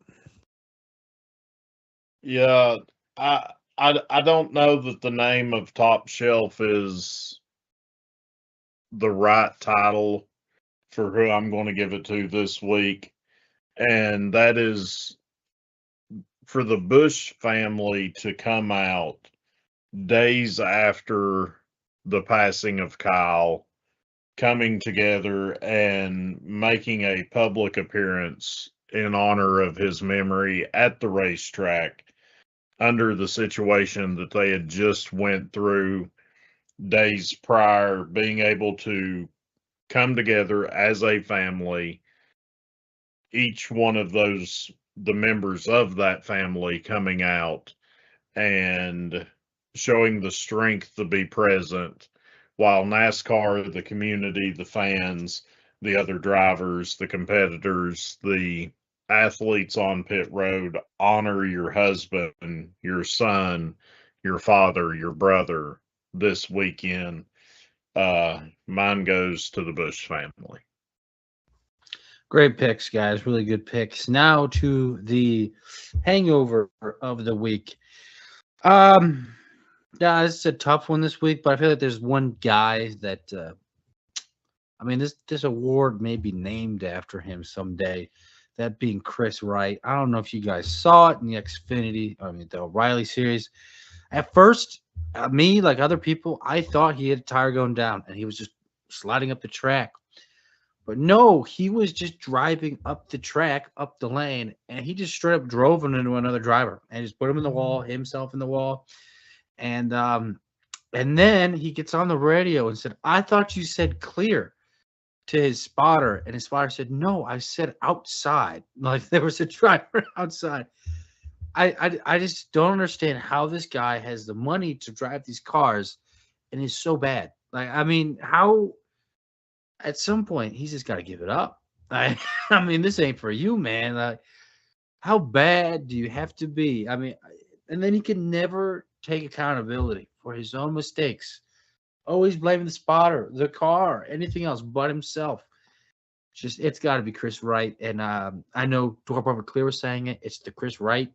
Yeah, I don't know that the name of Top Shelf is the right title for who I'm going to give it to this week, and that is for the Bush family to come out days after the passing of Kyle, coming together and making a public appearance in honor of his memory at the racetrack under the situation that they had just went through days prior, being able to come together as a family, each one of the members of that family coming out and showing the strength to be present while NASCAR, the community, the fans, the other drivers, the competitors, the athletes on pit road honor your husband, your son, your father, your brother this weekend. Mine goes to the Bush family. Great picks, guys. Really good picks. Now to the hangover of the week. Yeah, this is a tough one this week, but I feel like there's one guy that this award may be named after him someday. That being Chris Wright. I don't know if you guys saw it in the the O'Reilly series. At first, me, like other people, I thought he had a tire going down and he was just sliding up the track. But no, he was just driving up the track, up the lane, and he just straight up drove into another driver and just put him in the wall, himself in the wall. And then he gets on the radio and said, "I thought you said clear," to his spotter, and his spotter said, "No, I said outside." Like there was a driver outside. I just don't understand how this guy has the money to drive these cars and is so bad. Like, how at some point he's just got to give it up. This ain't for you, man. Like, how bad do you have to be? And then he can never take accountability for his own mistakes. Always blaming the spotter, the car, anything else but himself. It's got to be Chris Wright. And I know Dwarf Clear was saying it. It's the Chris Wright,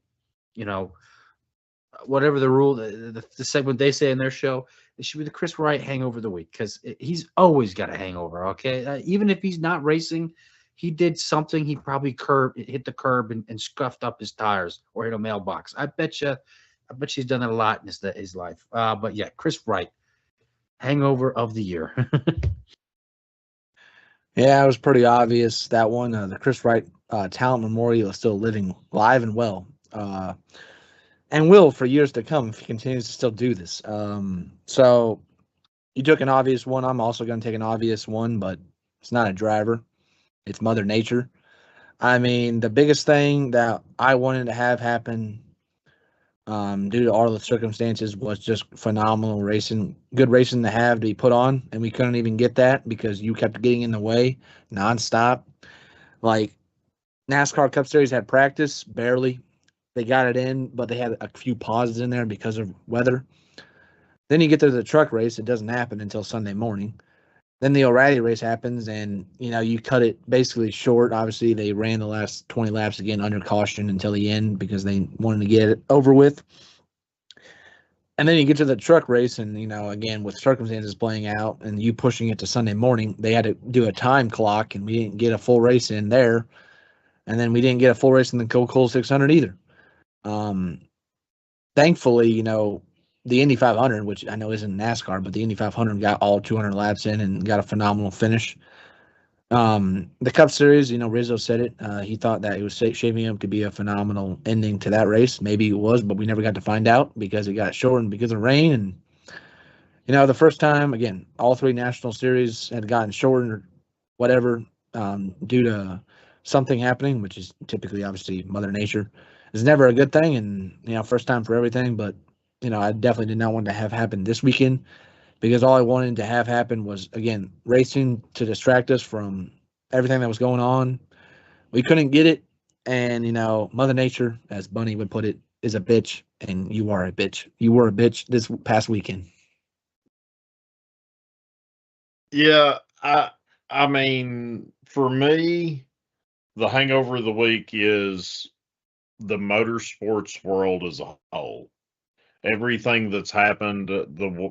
whatever the rule, the segment they say in their show, it should be the Chris Wright hangover of the week because he's always got a hangover. Okay, even if he's not racing, he did something. He probably hit the curb and scuffed up his tires or hit a mailbox. I bet he's done that a lot in his life. But yeah, Chris Wright, hangover of the year. Yeah, it was pretty obvious that one. The Chris Wright Talent Memorial is still living live and well, and will for years to come if he continues to still do this. So you took an obvious one. I'm also going to take an obvious one, but it's not a driver. It's Mother Nature. The biggest thing that I wanted to have happen due to all the circumstances was just phenomenal racing, good racing to have to be put on, and we couldn't even get that because you kept getting in the way nonstop. Like NASCAR Cup Series had practice, barely. They got it in, but they had a few pauses in there because of weather. Then you get to the truck race, it doesn't happen until Sunday morning. Then the O'Reilly race happens, and you cut it basically short. Obviously, they ran the last 20 laps again under caution until the end because they wanted to get it over with. And then you get to the truck race, and again with circumstances playing out, and you pushing it to Sunday morning, they had to do a time clock, and we didn't get a full race in there. And then we didn't get a full race in the Coca-Cola 600 either. Thankfully, the Indy 500, which I know isn't NASCAR, but the Indy 500 got all 200 laps in and got a phenomenal finish. The Cup Series, Rizzo said it. He thought that it was shaping up to be a phenomenal ending to that race. Maybe it was, but we never got to find out because it got shortened because of rain. And, the first time, again, all three National Series had gotten shortened or whatever due to something happening, which is typically, obviously, Mother Nature. It's never a good thing, and, first time for everything, but I definitely did not want to have happen this weekend because all I wanted to have happen was, again, racing to distract us from everything that was going on. We couldn't get it. And, Mother Nature, as Bunny would put it, is a bitch, and you are a bitch. You were a bitch this past weekend. Yeah, for me, the hangover of the week is the motorsports world as a whole. Everything that's happened,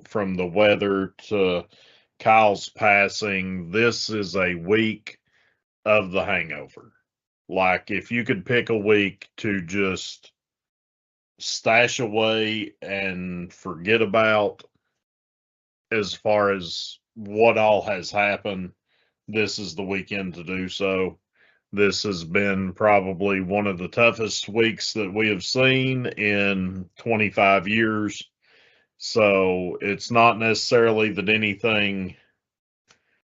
from the weather to Kyle's passing, this is a week of the hangover. Like, if you could pick a week to just stash away and forget about as far as what all has happened, this is the weekend to do so. This has been probably one of the toughest weeks that we have seen in 25 years. So it's not necessarily that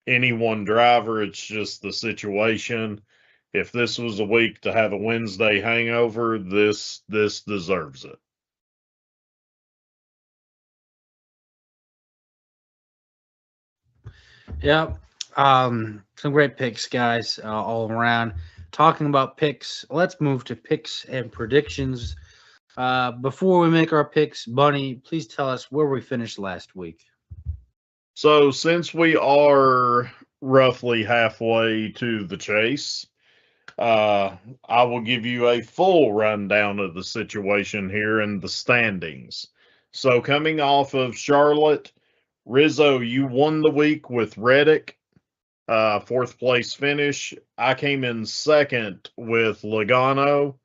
any one driver, it's just the situation. If this was a week to have a Wednesday hangover, this deserves it. Yeah. Some great picks, guys, all around. Talking about picks, let's move to picks and predictions. Before we make our picks, Bunny, please tell us where we finished last week. So since we are roughly halfway to the chase, I will give you a full rundown of the situation here in the standings. So coming off of Charlotte, Rizzo, you won the week with Reddick, fourth place finish. I came in second with Logano.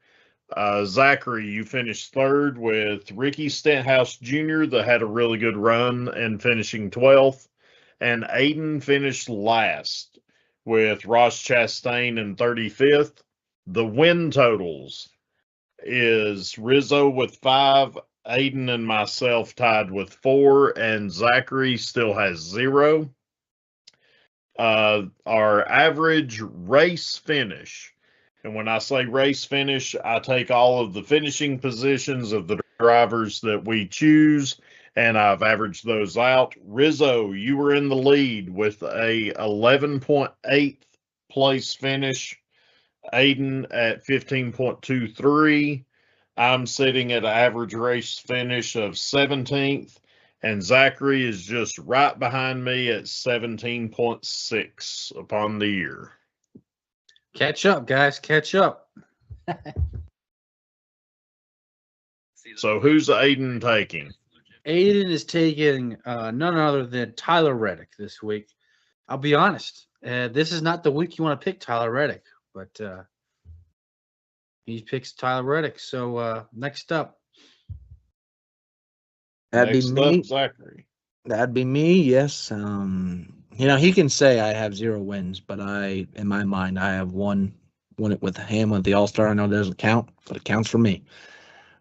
Zachary, you finished third with Ricky Stenhouse Jr. that had a really good run and finishing 12th. And Aiden finished last with Ross Chastain in 35th. The win totals is Rizzo with 5, Aiden and myself tied with 4, and Zachary still has 0. Our average race finish, and when I say race finish, I take all of the finishing positions of the drivers that we choose, and I've averaged those out. Rizzo, you were in the lead with a 11.8 place finish. Aiden at 15.23. I'm sitting at an average race finish of 17th, and Zachary is just right behind me at 17.6 upon the year. Catch up, guys. Catch up. So who's Aiden taking? Aiden is taking none other than Tyler Reddick this week. I'll be honest. This is not the week you want to pick Tyler Reddick, but he picks Tyler Reddick. So next up. That'd be me. Up, Zachary. That'd be me, yes. He can say I have 0 wins, but in my mind, I have won it with him with the All-Star. I know it doesn't count, but it counts for me.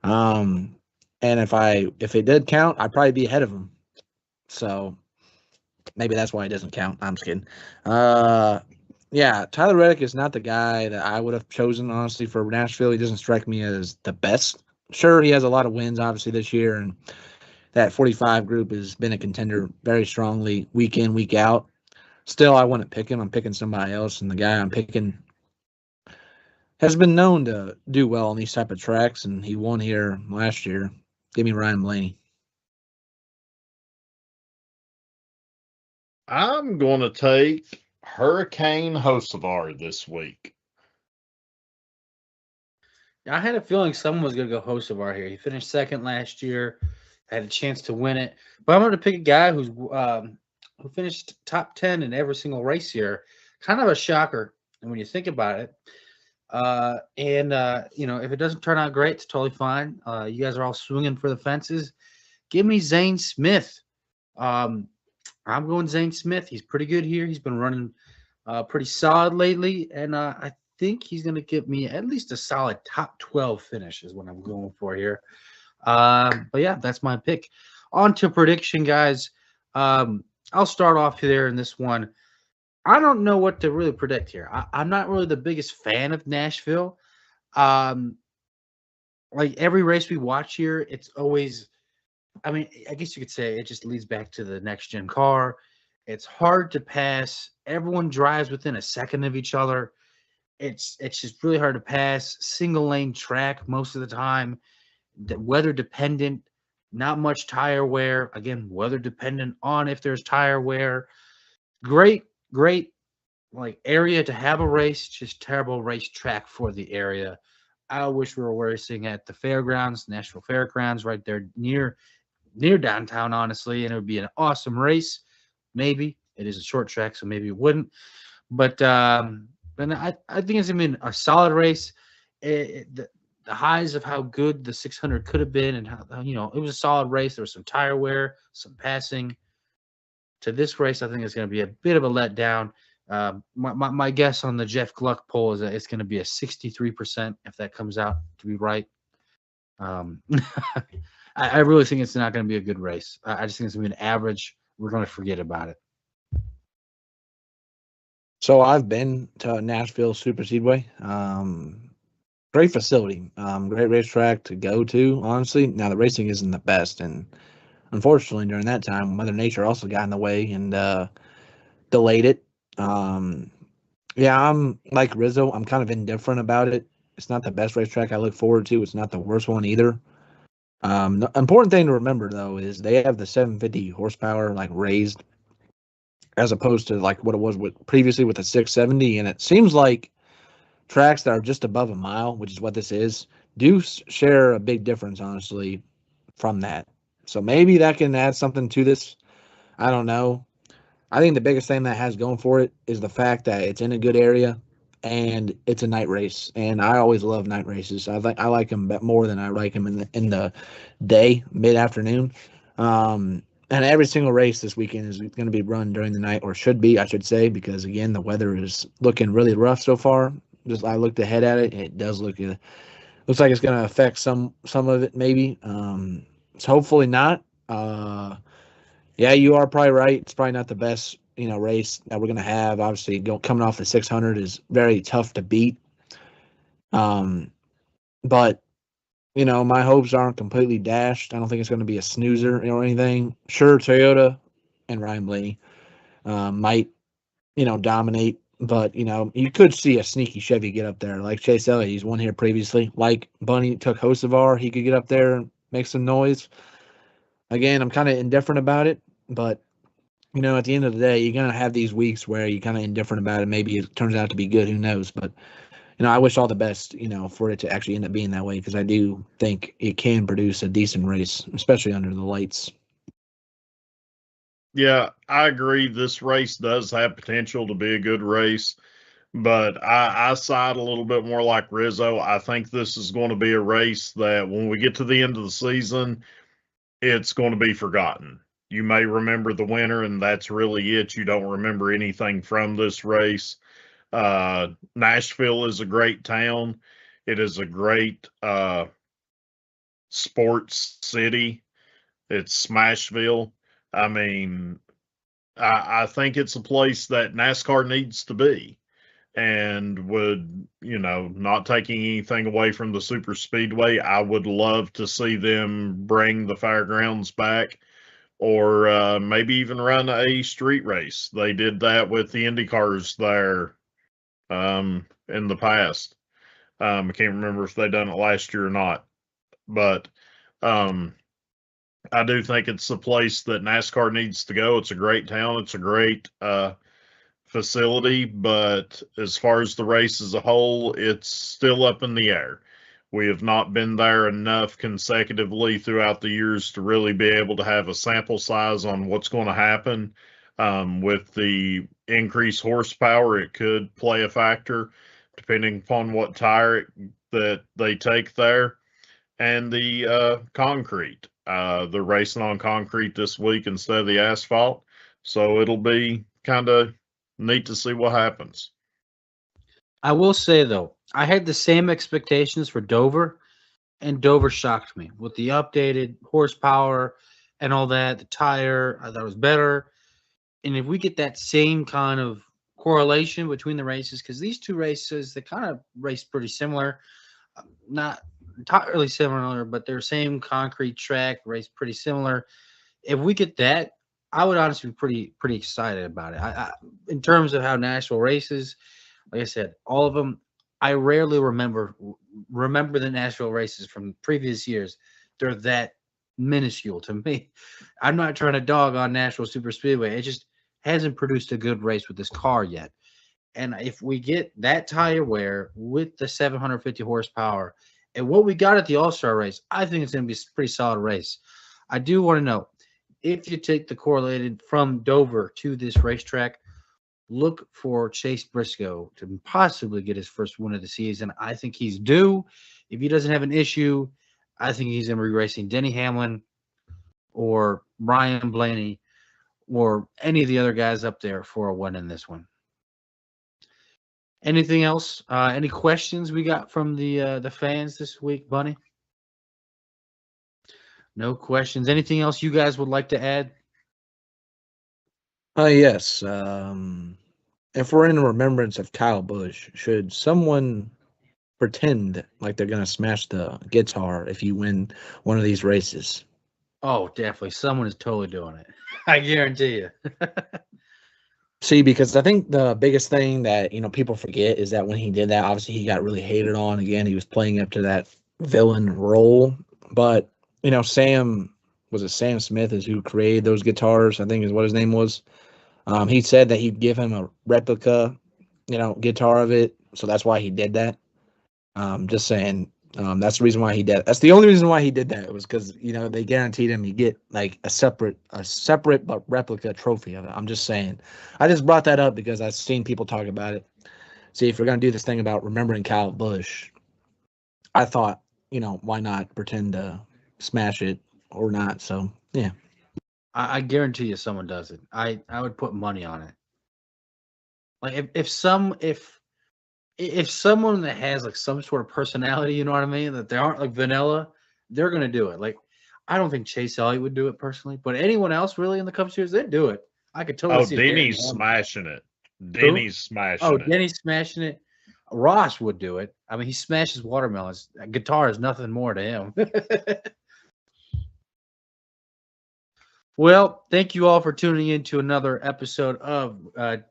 And if it did count, I'd probably be ahead of him. So maybe that's why it doesn't count. I'm just kidding. Yeah, Tyler Reddick is not the guy that I would have chosen, honestly, for Nashville. He doesn't strike me as the best. Sure, he has a lot of wins, obviously, this year, and that 45 group has been a contender very strongly week in, week out. Still, I wouldn't pick him. I'm picking somebody else, and the guy I'm picking has been known to do well on these type of tracks, and he won here last year. Give me Ryan Blaney. I'm going to take Hurricane Hocevar this week. I had a feeling someone was going to go Hocevar here. He finished second last year, had a chance to win it. But I'm going to pick a guy who finished top 10 in every single race here. Kind of a shocker, and when you think about it. If it doesn't turn out great, it's totally fine. You guys are all swinging for the fences. Give me Zane Smith. I'm going Zane Smith. He's pretty good here. He's been running pretty solid lately, and I think he's going to give me at least a solid top 12 finish is what I'm going for here. But yeah, that's my pick. On to prediction, guys. I'll start off there in this one. I don't know what to really predict here. I'm not really the biggest fan of Nashville. Like every race we watch here, it's always, I guess you could say it just leads back to the next gen car. It's hard to pass. Everyone drives within a second of each other. It's just really hard to pass. Single lane track most of the time. Weather dependent. Not much tire wear. Again, weather dependent on if there's tire wear. Great like area to have a race, just terrible racetrack for the area. I wish we were racing at the fairgrounds, National Fairgrounds, right there near downtown, honestly, and it would be an awesome race. Maybe it is a short track, so maybe it wouldn't. But I think it's gonna be a solid race. The highs of how good the 600 could have been, and how it was a solid race. There was some tire wear, some passing. To this race, I think it's going to be a bit of a letdown. My guess on the Jeff Gluck poll is that it's going to be a 63% if that comes out to be right. I really think it's not going to be a good race. I just think it's going to be an average. We're going to forget about it. So I've been to Nashville Super Speedway. Great facility, great racetrack to go to, honestly. Now, the racing isn't the best, and unfortunately, during that time, Mother Nature also got in the way and delayed it. Yeah, I'm like Rizzo. I'm kind of indifferent about it. It's not the best racetrack I look forward to. It's not the worst one either. The important thing to remember, though, is they have the 750 horsepower like raised as opposed to like what it was with previously with the 670. And it seems like tracks that are just above a mile, which is what this is, do share a big difference, honestly, from that. So maybe that can add something to this. I don't know. I think the biggest thing that has going for it is the fact that it's in a good area and it's a night race. And I always love night races. I like them more than I like them in the day, mid afternoon. And every single race this weekend is going to be run during the night, or should be, I should say, because again the weather is looking really rough so far. Just I looked ahead at it, it does looks like it's going to affect some of it maybe. So hopefully not. Yeah, you are probably right. It's probably not the best race that we're going to have. Obviously, coming off the 600 is very tough to beat. But my hopes aren't completely dashed. I don't think it's going to be a snoozer or anything. Sure, Toyota and Ryan Blaney might dominate. But, you could see a sneaky Chevy get up there. Like Chase Elliott, he's won here previously. Like Bunny took Hocevar, he could get up there and make some noise. Again, I'm kind of indifferent about it. But, at the end of the day, you're going to have these weeks where you're kind of indifferent about it. Maybe it turns out to be good. Who knows? But, I wish all the best, for it to actually end up being that way. Because I do think it can produce a decent race, especially under the lights. Yeah, I agree. This race does have potential to be a good race, but I side a little bit more like Rizzo. I think this is going to be a race that when we get to the end of the season, it's going to be forgotten. You may remember the winner, and that's really it. You don't remember anything from this race. Nashville is a great town. It is a great sports city. It's Smashville. I mean, I think it's a place that NASCAR needs to be, and would, not taking anything away from the super speedway, I would love to see them bring the fairgrounds back, or maybe even run a street race. They did that with the Indy cars there in the past. I can't remember if they done it last year or not, but I do think it's the place that NASCAR needs to go. It's a great town. It's a great facility, but as far as the race as a whole, it's still up in the air. We have not been there enough consecutively throughout the years to really be able to have a sample size on what's going to happen. With the increased horsepower, it could play a factor depending upon what tire that they take there. And the concrete. They're racing on concrete this week instead of the asphalt. So it'll be kind of neat to see what happens. I will say, though, I had the same expectations for Dover, and Dover shocked me with the updated horsepower and all that. The tire, I thought was better. And if we get that same kind of correlation between the races, because these two races, they kind of race pretty similar, not entirely similar, but they're same concrete track, race pretty similar. If we get that, I would honestly be pretty excited about it. In terms of how Nashville races, like I said, all of them, I rarely remember the Nashville races from previous years. They're that minuscule to me. I'm not trying to dog on Nashville Super Speedway. It just hasn't produced a good race with this car yet. And if we get that tire wear with the 750 horsepower and what we got at the All-Star race, I think it's going to be a pretty solid race. I do want to know, if you take the correlated from Dover to this racetrack, look for Chase Briscoe to possibly get his first win of the season. I think he's due. If he doesn't have an issue, I think he's going to be racing Denny Hamlin or Ryan Blaney or any of the other guys up there for a win in this one. Anything else? Any questions we got from the fans this week, Bunny? No questions. Anything else you guys would like to add? Yes. If we're in remembrance of Kyle Busch, should someone pretend like they're gonna smash the guitar if you win one of these races? Oh, definitely. Someone is totally doing it. I guarantee you. See, because I think the biggest thing that people forget is that when he did that, obviously he got really hated on. Again, he was playing up to that villain role. But Sam Smith is who created those guitars, I think is what his name was. He said that he'd give him a replica, guitar of it. So that's why he did that. Just saying. That's the reason why he did it. That's the only reason why he did that. It was because they guaranteed him he'd get like a separate but replica trophy of it. I'm just saying. I just brought that up because I've seen people talk about it. See, if we're gonna do this thing about remembering Kyle Busch, I thought, why not pretend to smash it or not? So yeah. I guarantee you someone does it. I would put money on it. Like if someone that has like some sort of personality, you know what I mean, that they aren't like vanilla, they're gonna do it. Like I don't think Chase Elliott would do it personally, but anyone else really in the Cup Series, they'd do it. I could totally see. Denny's smashing it. Denny's smashing it. Denny's smashing it. Ross would do it. I mean, he smashes watermelons. Guitar is nothing more to him. Well, thank you all for tuning in to another episode of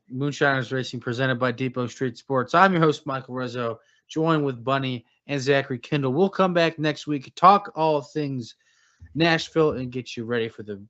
Moonshiners Racing presented by Depot Street Sports. I'm your host, Michael Rizzo, joined with Bunny and Zachary Kendall. We'll come back next week, talk all things Nashville, and get you ready for the